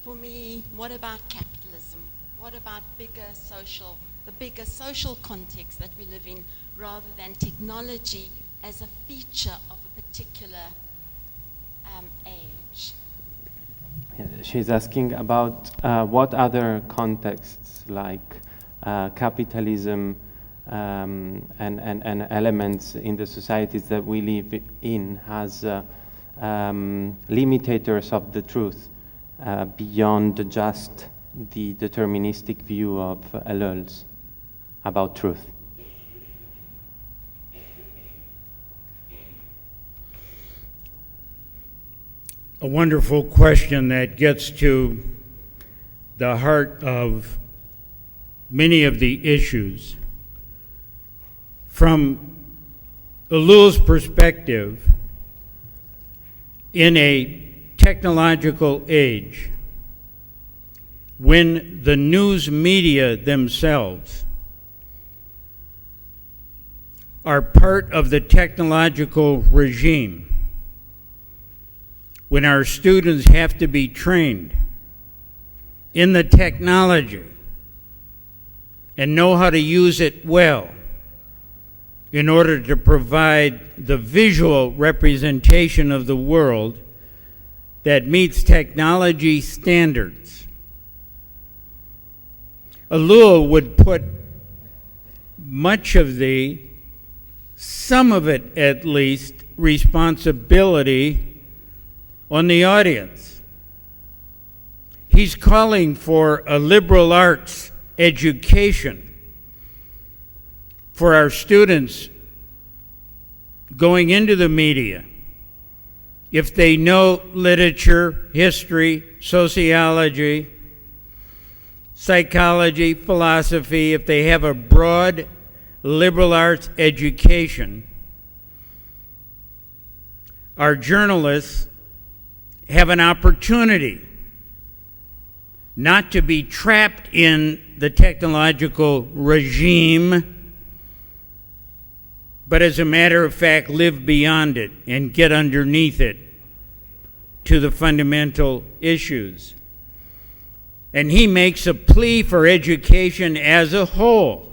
For me, what about capitalism? What about the bigger social context that we live in, rather than technology as a feature of a particular age? She's asking about what other contexts, like capitalism and elements in the societies that we live in, has limitators of the truth. Beyond just the deterministic view of Elul's about truth. a wonderful question that gets to the heart of many of the issues. From Abril's perspective, in a technological age, when the news media themselves are part of the technological regime, when our students have to be trained in the technology and know how to use it well in order to provide the visual representation of the world that meets technology standards. Abril would put some of it at least, responsibility on the audience. He's calling for a liberal arts education for our students going into the media. If they know literature, history, sociology, psychology, philosophy, if they have a broad liberal arts education, our journalists have an opportunity not to be trapped in the technological regime, but as a matter of fact, live beyond it and get underneath it to the fundamental issues. And he makes a plea for education as a whole.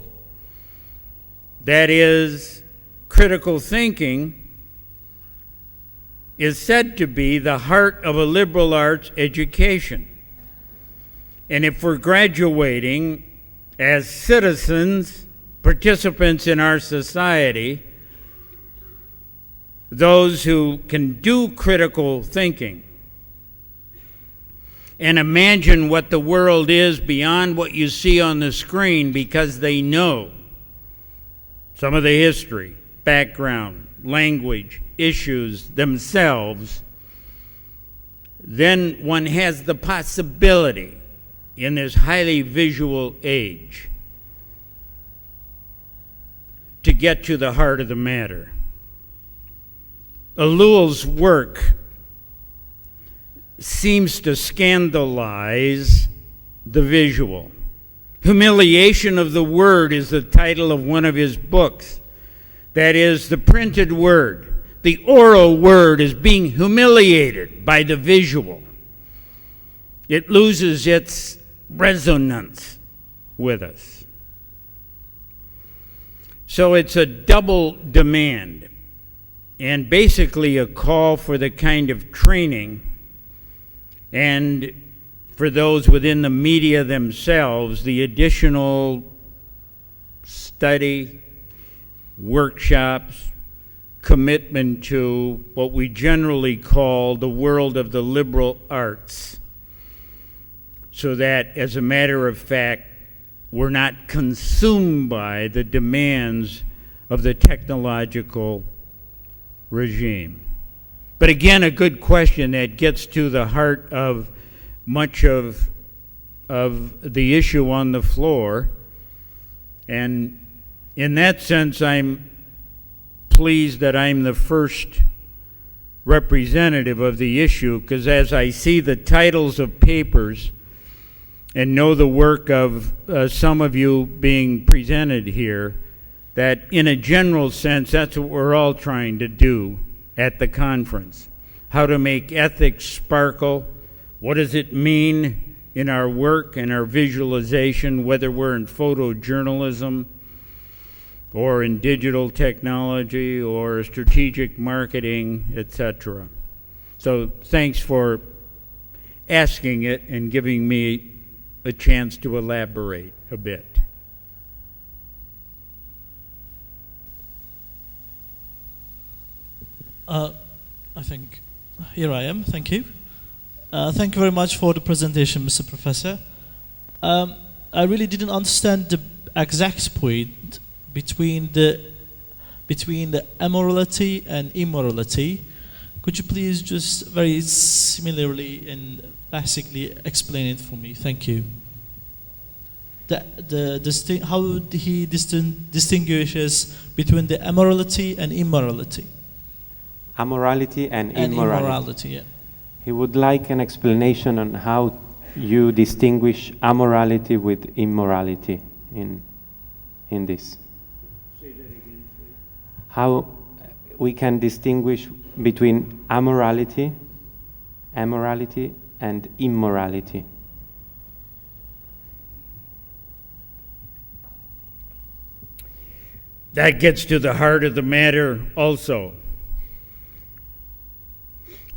That is, critical thinking is said to be the heart of a liberal arts education. And if we're graduating as citizens, participants in our society, those who can do critical thinking and imagine what the world is beyond what you see on the screen because they know some of the history, background, language, issues themselves, then one has the possibility in this highly visual age to get to the heart of the matter. Abril's work seems to scandalize the visual. Humiliation of the Word is the title of one of his books. That is, the printed word, the oral word is being humiliated by the visual. It loses its resonance with us. So it's a double demand and basically a call for the kind of training and for those within the media themselves, the additional study, workshops, commitment to what we generally call the world of the liberal arts, so that, as a matter of fact, we're not consumed by the demands of the technological regime. But again, a good question that gets to the heart of much of the issue on the floor. And in that sense, I'm pleased that I'm the first representative of the issue, because as I see the titles of papers and know the work of some of you being presented here, that in a general sense, that's what we're all trying to do at the conference. How to make ethics sparkle. What does it mean in our work and our visualization, whether we're in photojournalism or in digital technology or strategic marketing, etc. So thanks for asking it and giving me a chance to elaborate a bit. I think here I am. Thank you. Thank you very much for the presentation, Mr. Professor. I really didn't understand the exact point between the immorality and immorality. Could you please just very similarly and basically explain it for me? Thank you. How he distinguishes between the amorality and immorality. Amorality and immorality. Yeah. He would like an explanation on how you distinguish amorality with immorality in this. Say that again, please. How we can distinguish between amorality and immorality. That gets to the heart of the matter also.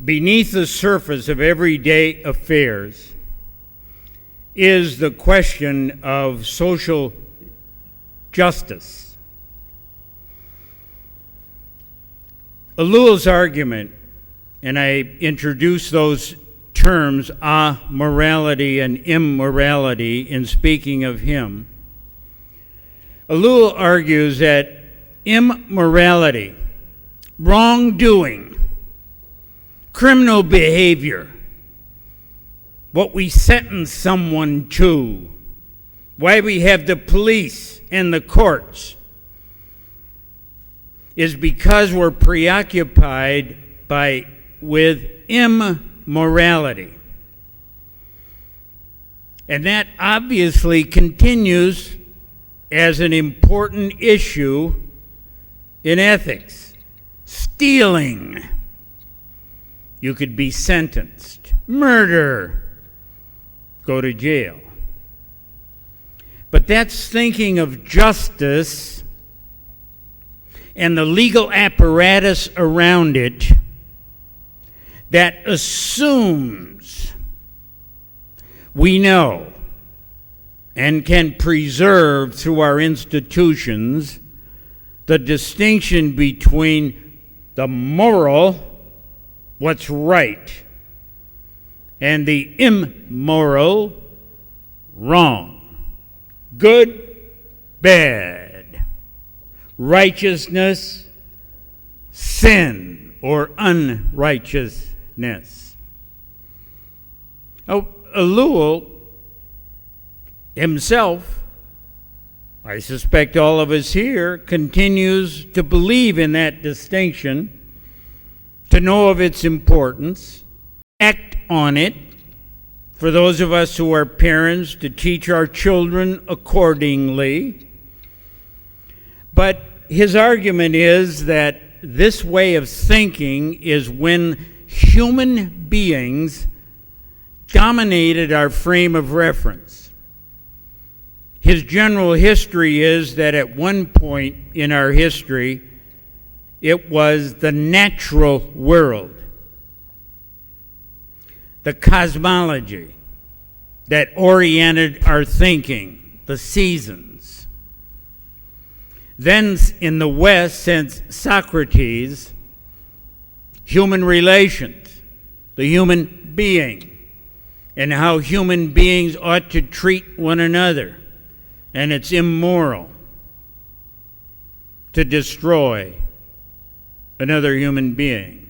Beneath the surface of everyday affairs is the question of social justice. Ellul's argument, and I introduce those terms, amorality and immorality, in speaking of him. Ellul argues that immorality, wrongdoing, criminal behavior, what we sentence someone to, why we have the police and the courts, is because we're preoccupied with immorality. And that obviously continues as an important issue in ethics. Stealing, you could be sentenced. Murder, go to jail. But that's thinking of justice and the legal apparatus around it that assumes we know and can preserve through our institutions the distinction between the moral, what's right, and the immoral, wrong, good, bad, righteousness, sin, or unrighteousness. Oh, Ellul himself, I suspect all of us here, continues to believe in that distinction, to know of its importance, act on it, for those of us who are parents, to teach our children accordingly. But his argument is that this way of thinking is when human beings dominated our frame of reference. His general history is that at one point in our history, it was the natural world, the cosmology that oriented our thinking, the seasons. Then in the West, since Socrates, human relations, the human being, and how human beings ought to treat one another. And it's immoral to destroy another human being.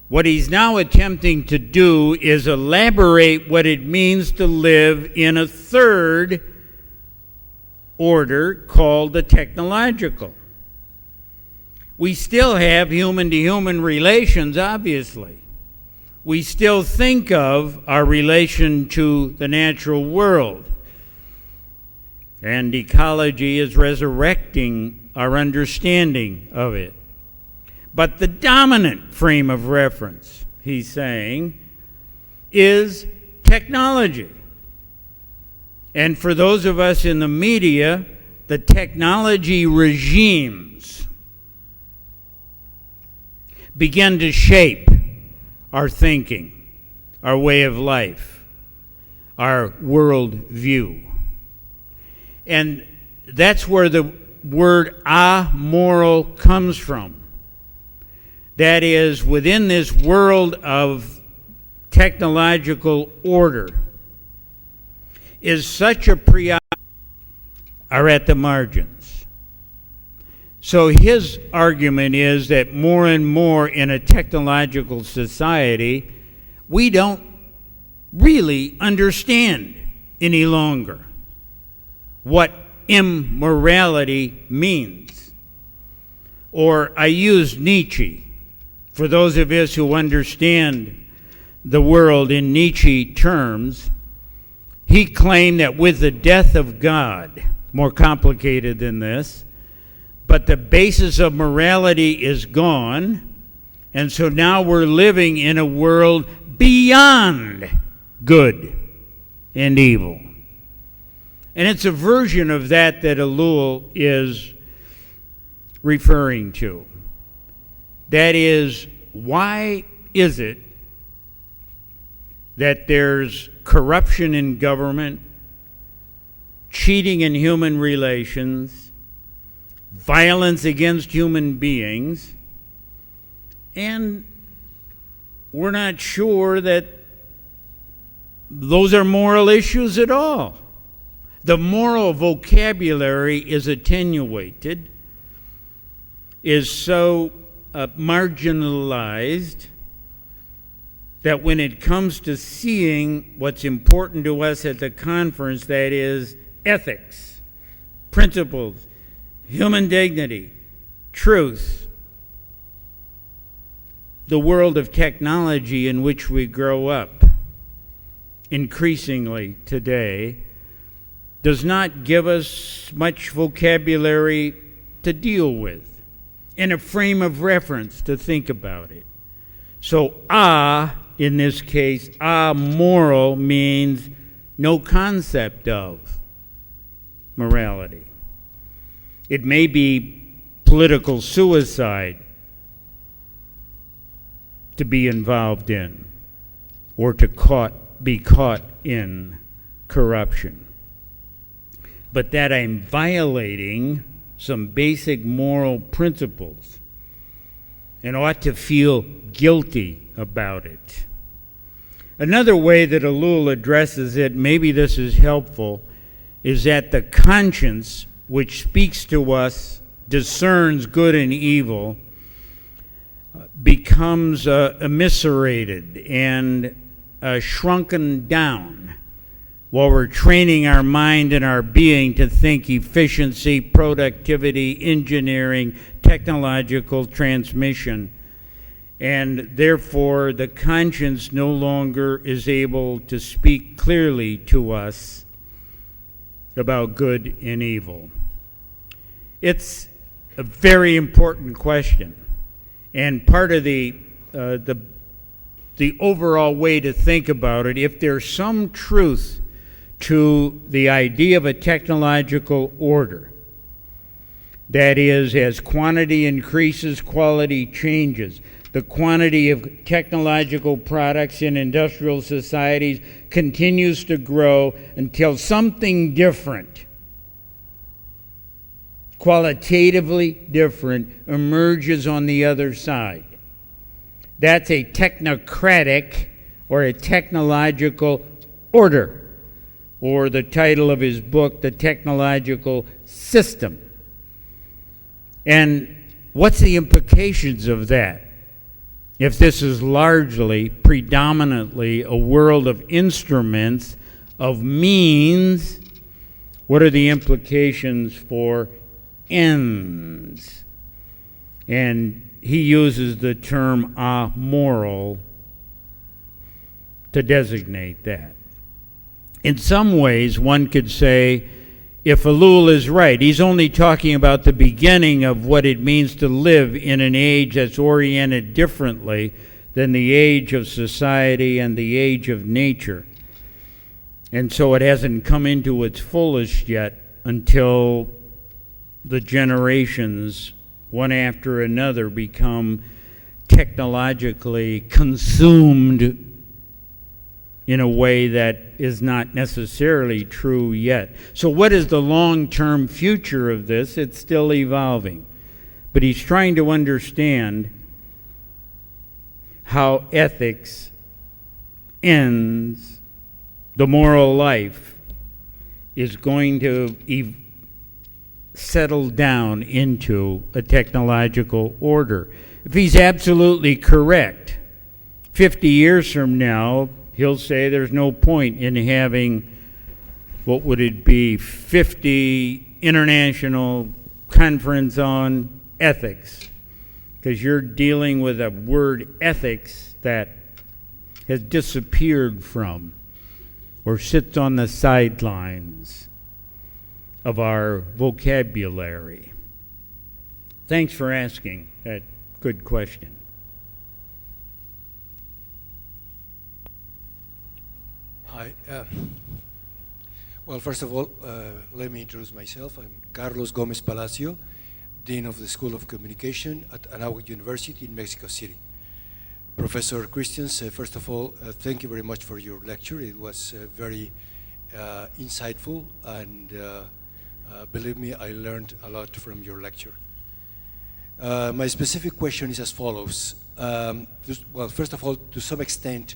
What he's now attempting to do is elaborate what it means to live in a third order called the technological. We still have human-to-human relations, obviously. We still think of our relation to the natural world. And ecology is resurrecting our understanding of it. But the dominant frame of reference, he's saying, is technology. And for those of us in the media, the technology regimes begin to shape our thinking, our way of life, our world view. And that's where the word amoral comes from. That is, within this world of technological order, is such a preoccupation are at the margins. So his argument is that more and more in a technological society, we don't really understand any longer what immorality means. Or I use Nietzsche. For those of us who understand the world in Nietzsche terms, he claimed that with the death of God, more complicated than this, but the basis of morality is gone, and so now we're living in a world beyond good and evil. And it's a version of that Ellul is referring to. That is, why is it that there's corruption in government, cheating in human relations, violence against human beings, and we're not sure that those are moral issues at all? The moral vocabulary is attenuated, is so marginalized, that when it comes to seeing what's important to us at the conference, that is ethics, principles, human dignity, truth, the world of technology in which we grow up increasingly today does not give us much vocabulary to deal with and a frame of reference to think about it. So in this case, moral means no concept of morality. It may be political suicide to be involved in, or to be caught in corruption. But that I'm violating some basic moral principles and ought to feel guilty about it. Another way that Ellul addresses it, maybe this is helpful, is that the conscience, which speaks to us, discerns good and evil, becomes eviscerated and shrunken down while we're training our mind and our being to think efficiency, productivity, engineering, technological transmission. And therefore, the conscience no longer is able to speak clearly to us about good and evil. It's a very important question. And part of the overall way to think about it, if there's some truth to the idea of a technological order, that is, as quantity increases, quality changes. The quantity of technological products in industrial societies continues to grow until something different, qualitatively different, emerges on the other side. That's a technocratic or a technological order, or the title of his book, The Technological System. And what's the implications of that? If this is largely, predominantly, a world of instruments, of means, what are the implications for ends? And he uses the term amoral to designate that. In some ways, one could say, if Ellul is right, he's only talking about the beginning of what it means to live in an age that's oriented differently than the age of society and the age of nature. And so it hasn't come into its fullest yet until the generations, one after another, become technologically consumed in a way that is not necessarily true yet. So what is the long-term future of this? It's still evolving. But he's trying to understand how ethics ends, the moral life, is going to settled down into a technological order. If he's absolutely correct, 50 years from now, he'll say there's no point in having, what would it be, 50 international conference on ethics, because you're dealing with a word ethics that has disappeared from or sits on the sidelines of our vocabulary. Thanks for asking that good question. Hi. Well, first of all, let me introduce myself. I'm Carlos Gomez Palacio, Dean of the School of Communication at Anáhuac University in Mexico City. Professor Christians, first of all, thank you very much for your lecture. It was very insightful, and believe me, I learned a lot from your lecture. My specific question is as follows. Well, first of all, to some extent,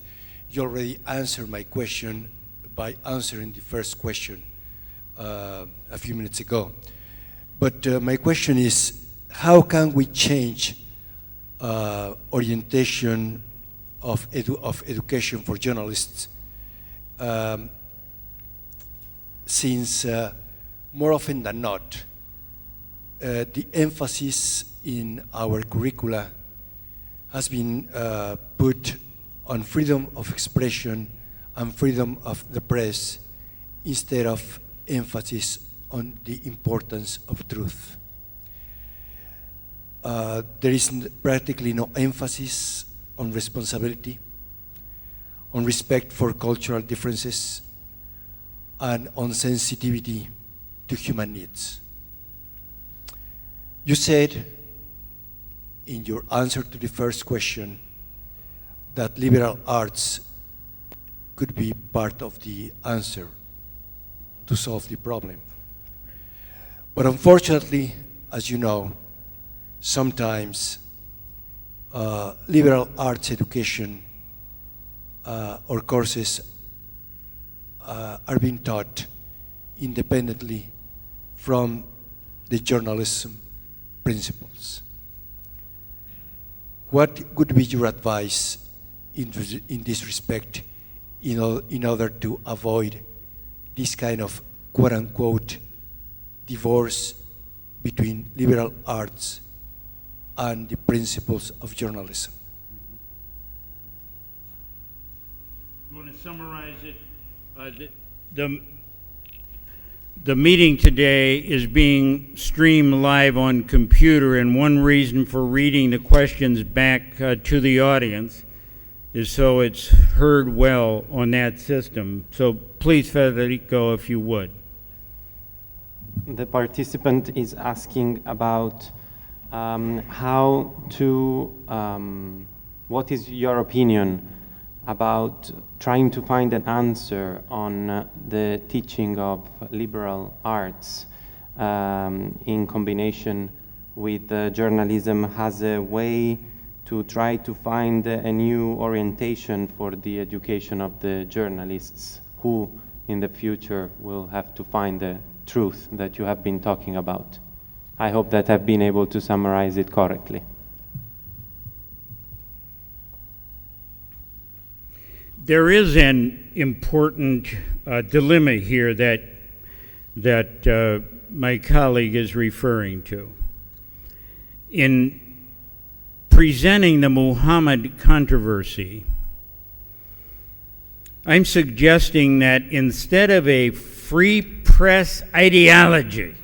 you already answered my question by answering the first question a few minutes ago. But my question is, how can we change orientation of education for journalists, since more often than not, the emphasis in our curricula has been put on freedom of expression and freedom of the press instead of emphasis on the importance of truth. There is practically no emphasis on responsibility, on respect for cultural differences, and on sensitivity to human needs. You said in your answer to the first question that liberal arts could be part of the answer to solve the problem. But unfortunately, as you know, sometimes liberal arts education or courses are being taught independently from the journalism principles. What would be your advice in this respect in order to avoid this kind of quote-unquote divorce between liberal arts and the principles of journalism? You want to summarize it? The meeting today is being streamed live on computer, and one reason for reading the questions back to the audience is so it's heard well on that system. So please, Federico, if you would. The participant is asking about how to, what is your opinion about trying to find an answer on the teaching of liberal arts in combination with journalism as a way to try to find a new orientation for the education of the journalists who in the future will have to find the truth that you have been talking about. I hope that I've been able to summarize it correctly. There is an important dilemma here that my colleague is referring to. In presenting the Muhammad controversy, I'm suggesting that instead of a free press ideology,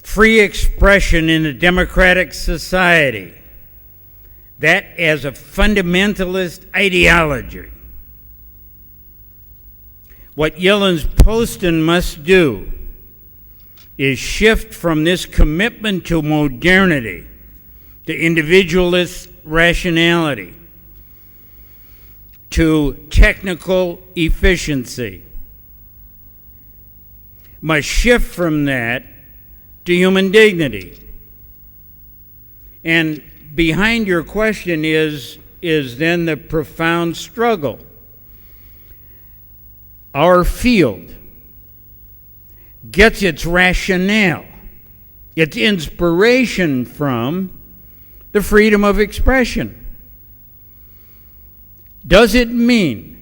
free expression in a democratic society, that as a fundamentalist ideology, what Yellen's Poston must do is shift from this commitment to modernity, to individualist rationality, to technical efficiency, must shift from that to human dignity. And behind your question is then the profound struggle. Our field, gets its rationale, its inspiration from the freedom of expression. Does it mean,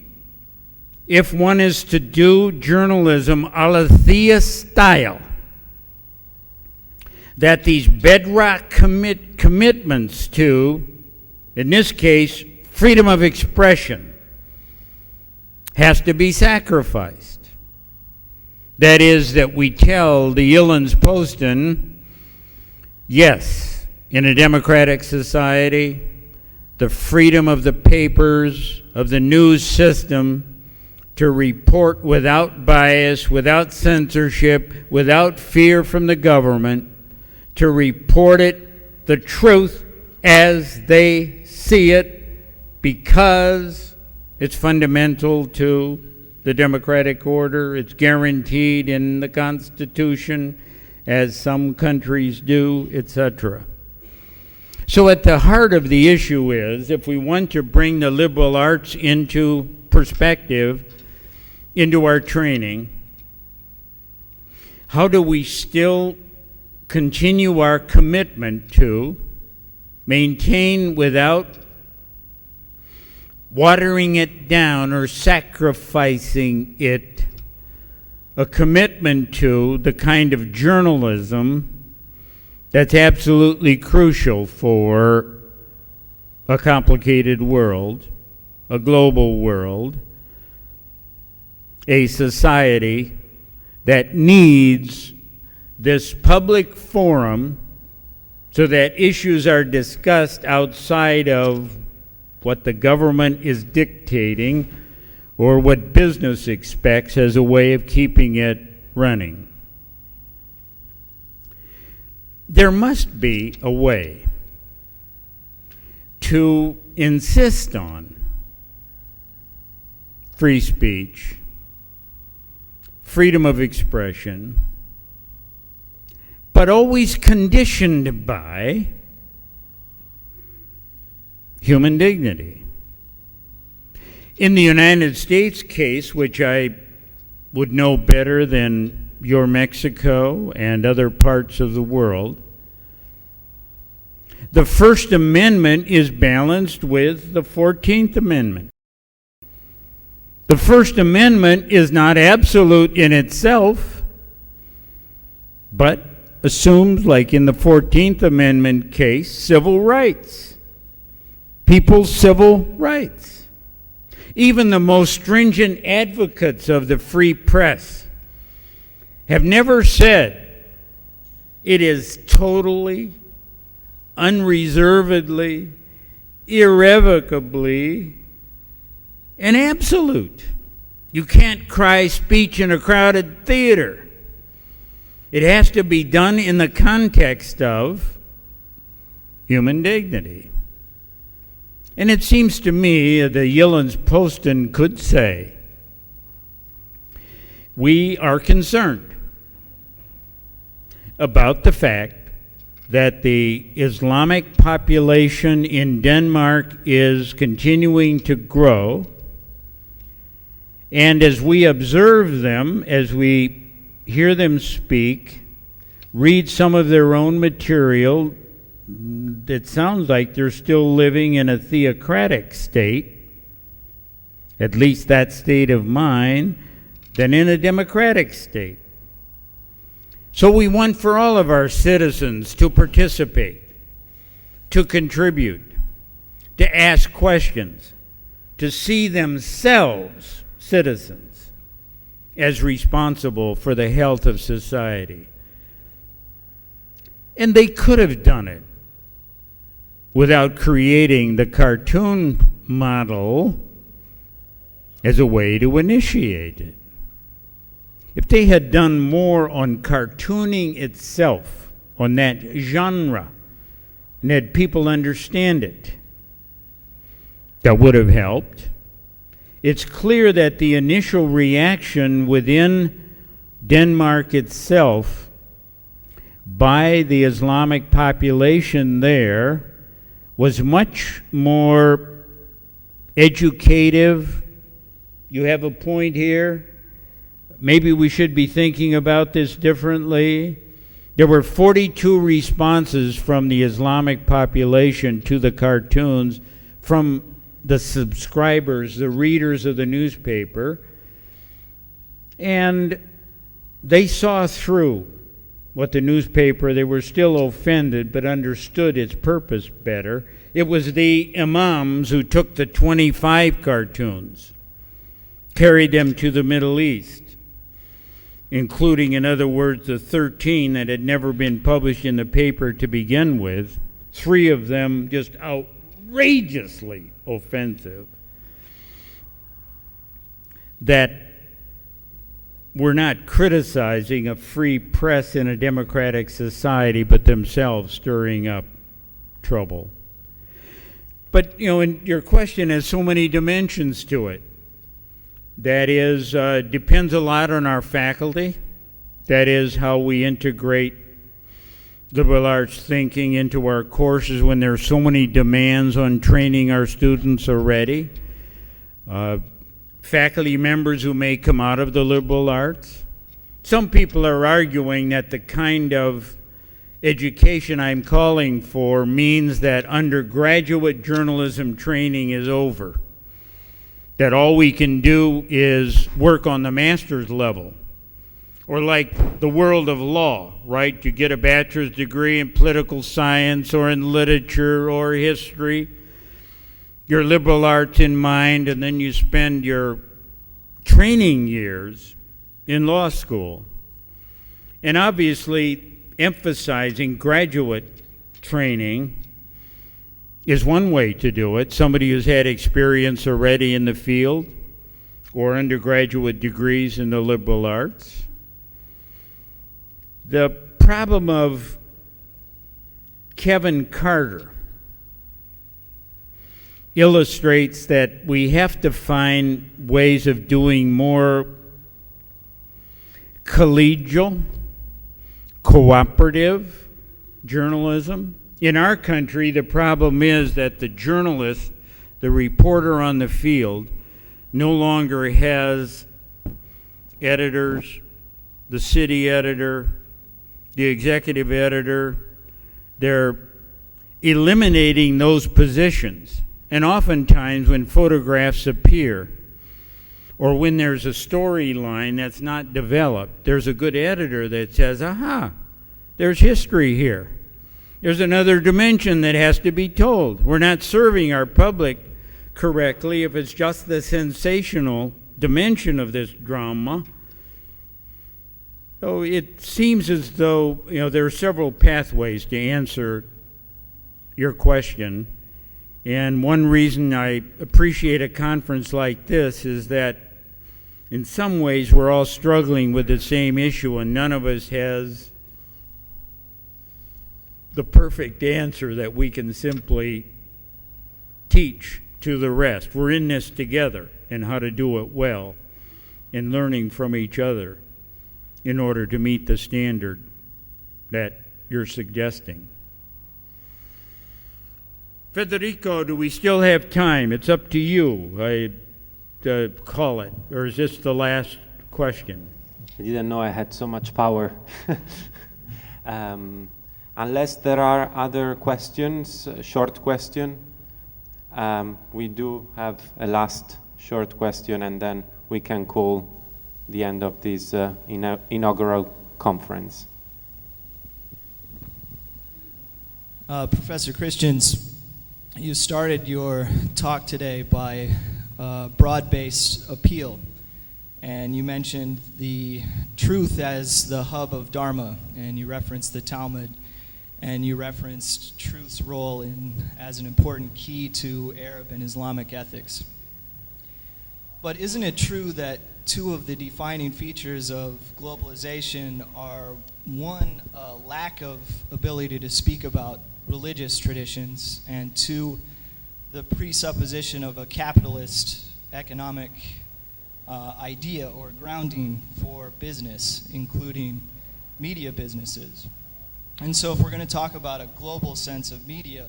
if one is to do journalism a la Thea style, that these bedrock commitments to, in this case, freedom of expression, has to be sacrificed? That is, that we tell the Jyllands-Posten, yes, in a democratic society, the freedom of the papers, of the news system, to report without bias, without censorship, without fear from the government, to report it, the truth, as they see it, because it's fundamental to the democratic order, it's guaranteed in the Constitution, as some countries do, etc. So at the heart of the issue is, if we want to bring the liberal arts into perspective, into our training, how do we still continue our commitment to maintain, without watering it down or sacrificing it, a commitment to the kind of journalism that's absolutely crucial for a complicated world, a global world, a society that needs this public forum so that issues are discussed outside of what the government is dictating or what business expects as a way of keeping it running. There must be a way to insist on free speech, freedom of expression, but always conditioned by human dignity. In the United States case, which I would know better than your Mexico and other parts of the world, the First Amendment is balanced with the 14th Amendment. The First Amendment is not absolute in itself, but assumes, like in the 14th Amendment case, civil rights. People's civil rights. Even the most stringent advocates of the free press have never said it is totally, unreservedly, irrevocably, and absolute. You can't cry speech in a crowded theater. It has to be done in the context of human dignity. And it seems to me the Jyllands-Posten could say, we are concerned about the fact that the Islamic population in Denmark is continuing to grow, and as we observe them, as we hear them speak, read some of their own material, it sounds like they're still living in a theocratic state, at least that state of mind, than in a democratic state. So we want for all of our citizens to participate, to contribute, to ask questions, to see themselves, citizens, as responsible for the health of society. And they could have done it without creating the cartoon model as a way to initiate it. If they had done more on cartooning itself, on that genre, and had people understand it, that would have helped. It's clear that the initial reaction within Denmark itself by the Islamic population there was much more educative. You have a point here. maybe we should be thinking about this differently. There were 42 responses from the Islamic population to the cartoons from the subscribers, the readers of the newspaper, and they saw through what the newspaper, they were still offended but understood its purpose better. It was the imams who took the 25 cartoons, carried them to the Middle East, including, in other words, the 13 that had never been published in the paper to begin with, 3 of them just outrageously offensive, that were not criticizing a free press in a democratic society, but themselves stirring up trouble. But, and your question has so many dimensions to it. That is, depends a lot on our faculty. That is how we integrate liberal arts thinking into our courses when there are so many demands on training our students already. Faculty members who may come out of the liberal arts. Some people are arguing that the kind of education I'm calling for means that undergraduate journalism training is over. That all we can do is work on the master's level. Or like the world of law, right? You get a bachelor's degree in political science or in literature or history, your liberal arts in mind, and then you spend your training years in law school. And obviously, emphasizing graduate training is one way to do it. Somebody who's had experience already in the field or undergraduate degrees in the liberal arts. The problem of Kevin Carter illustrates that we have to find ways of doing more collegial, cooperative journalism. In our country, the problem is that the journalist, the reporter on the field, no longer has editors, the city editor, the executive editor. They're eliminating those positions. And oftentimes when photographs appear, or when there's a storyline that's not developed, there's a good editor that says, aha, there's history here. There's another dimension that has to be told. We're not serving our public correctly if it's just the sensational dimension of this drama. So it seems as though, there are several pathways to answer your question. And one reason I appreciate a conference like this is that in some ways we're all struggling with the same issue and none of us has the perfect answer that we can simply teach to the rest. We're in this together and how to do it well and learning from each other in order to meet the standard that you're suggesting. Federico, do we still have time? It's up to you. I call it. Or is this the last question? I didn't know I had so much power. Unless there are other questions, short question, we do have a last short question and then we can call the end of this inaugural conference. Professor Christians, you started your talk today by broad-based appeal, and you mentioned the truth as the hub of Dharma, and you referenced the Talmud, and you referenced truth's role as an important key to Arab and Islamic ethics. But isn't it true that two of the defining features of globalization are, one, a lack of ability to speak about religious traditions, and two, the presupposition of a capitalist economic idea or grounding for business, including media businesses? And so if we're going to talk about a global sense of media,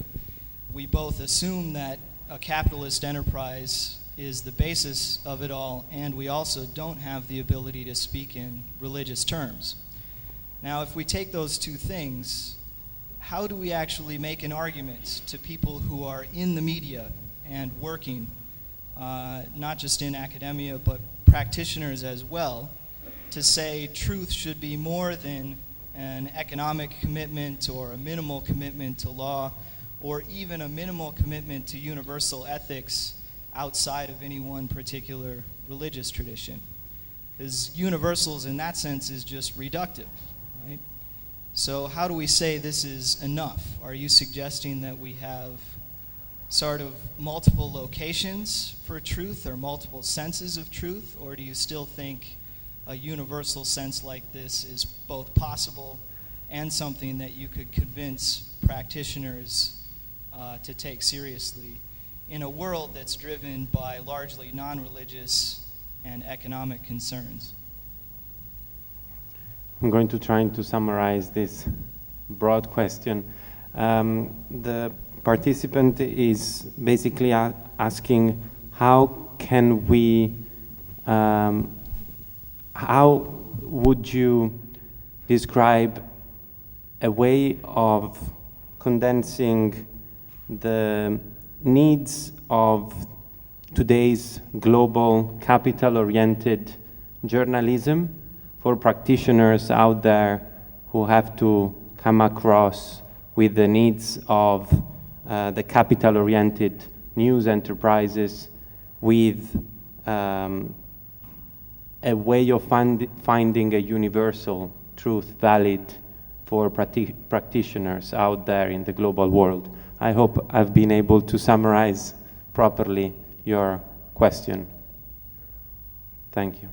we both assume that a capitalist enterprise is the basis of it all, and we also don't have the ability to speak in religious terms. Now, if we take those two things, how do we actually make an argument to people who are in the media and working, not just in academia, but practitioners as well, to say truth should be more than an economic commitment or a minimal commitment to law, or even a minimal commitment to universal ethics outside of any one particular religious tradition? Because universals in that sense is just reductive, right? So how do we say this is enough? Are you suggesting that we have sort of multiple locations for truth or multiple senses of truth, or do you still think a universal sense like this is both possible and something that you could convince practitioners to take seriously in a world that's driven by largely non-religious and economic concerns? I'm going to try to summarize this broad question. The participant is basically asking how can we, how would you describe a way of condensing the needs of today's global capital-oriented journalism for practitioners out there who have to come across with the needs of the capital-oriented news enterprises, with a way of finding a universal truth valid for practitioners out there in the global world. I hope I've been able to summarize properly your question. Thank you.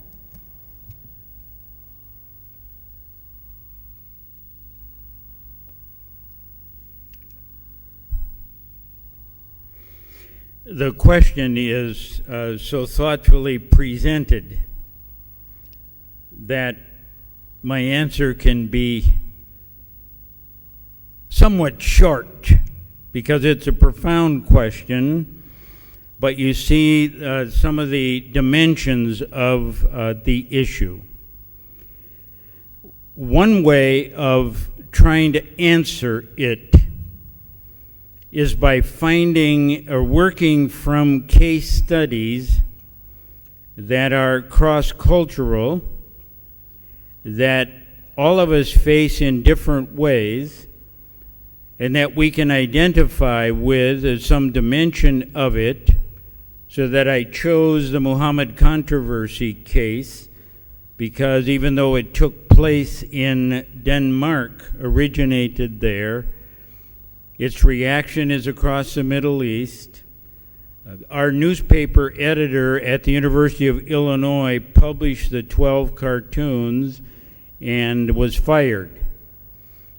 The question is so thoughtfully presented that my answer can be somewhat short, because it's a profound question, but you see some of the dimensions of the issue. One way of trying to answer it is by finding or working from case studies that are cross-cultural, that all of us face in different ways, and that we can identify with as some dimension of it, so that I chose the Muhammad controversy case because even though it took place in Denmark, originated there, its reaction is across the Middle East. Our newspaper editor at the University of Illinois published the 12 cartoons and was fired.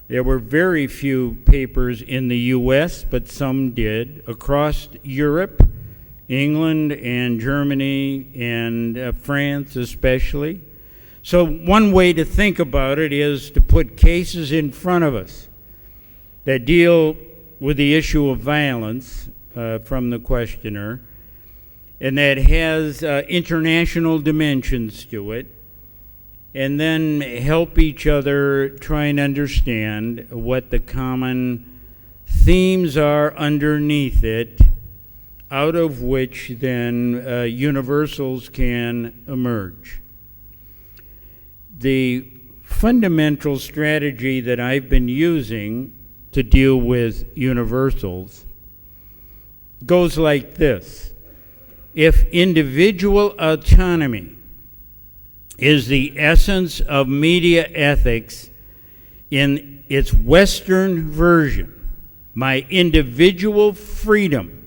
There were very few papers in the U.S., but some did, across Europe, England and Germany and France especially. So one way to think about it is to put cases in front of us that deal with the issue of violence from the questioner, and that has international dimensions to it, and then help each other try and understand what the common themes are underneath it, out of which then universals can emerge. The fundamental strategy that I've been using to deal with universals goes like this. If individual autonomy is the essence of media ethics in its Western version, my individual freedom,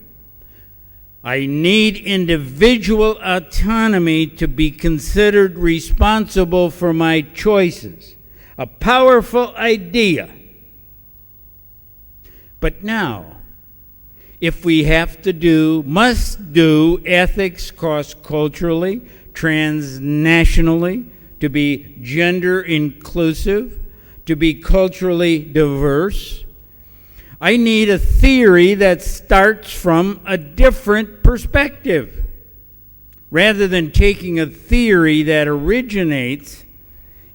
I need individual autonomy to be considered responsible for my choices. A powerful idea. But now, if we have to do, must do ethics cross-culturally, transnationally, to be gender inclusive, to be culturally diverse, I need a theory that starts from a different perspective. rather than taking a theory that originates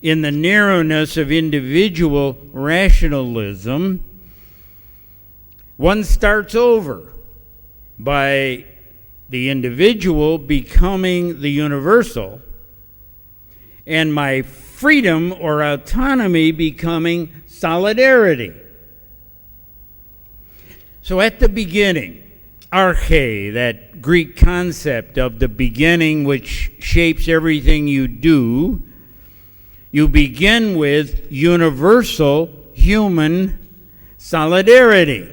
in the narrowness of individual rationalism, one starts over by the individual becoming the universal, and my freedom or autonomy becoming solidarity. So at the beginning, arche, that Greek concept of the beginning which shapes everything you do, you begin with universal human solidarity.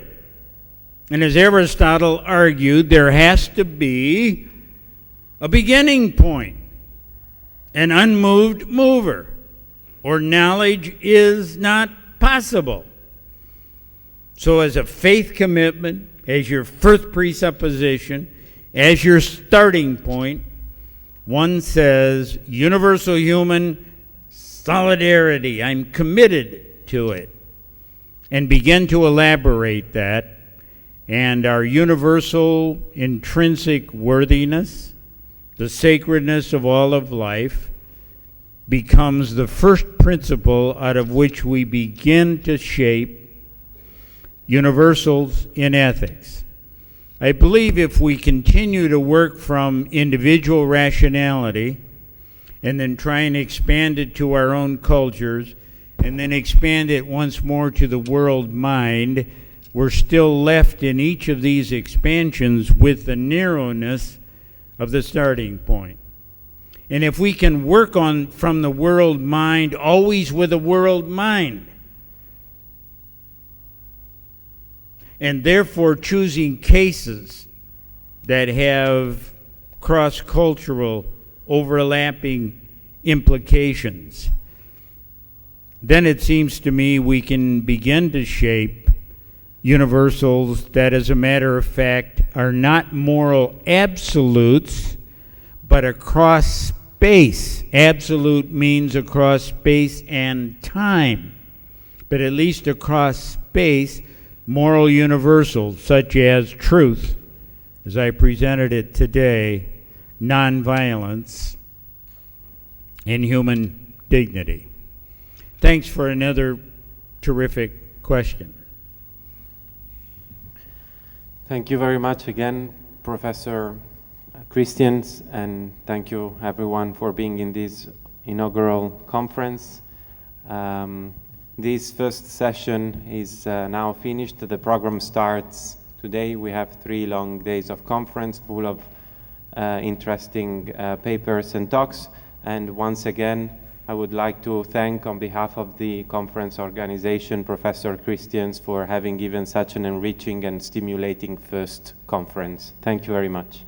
And as Aristotle argued, there has to be a beginning point, an unmoved mover, or knowledge is not possible. So as a faith commitment, as your first presupposition, as your starting point, one says universal human solidarity. I'm committed to it. And begin to elaborate that. And our universal intrinsic worthiness, the sacredness of all of life, becomes the first principle out of which we begin to shape universals in ethics. I believe if we continue to work from individual rationality and then try and expand it to our own cultures and then expand it once more to the world mind, we're still left in each of these expansions with the narrowness of the starting point. And if we can work on from the world mind, always with a world mind, and therefore choosing cases that have cross-cultural overlapping implications, then it seems to me we can begin to shape universals that, as a matter of fact, are not moral absolutes, but across space. Absolute means across space and time, but at least across space, moral universals such as truth, as I presented it today, nonviolence, and human dignity. Thanks for another terrific question. Thank you very much again, Professor Christians, and thank you everyone for being in this inaugural conference. This first session is now finished. The program starts today. We have 3 long days of conference full of interesting papers and talks. And once again, I would like to thank on behalf of the conference organization, Professor Christians, for having given such an enriching and stimulating first conference. Thank you very much.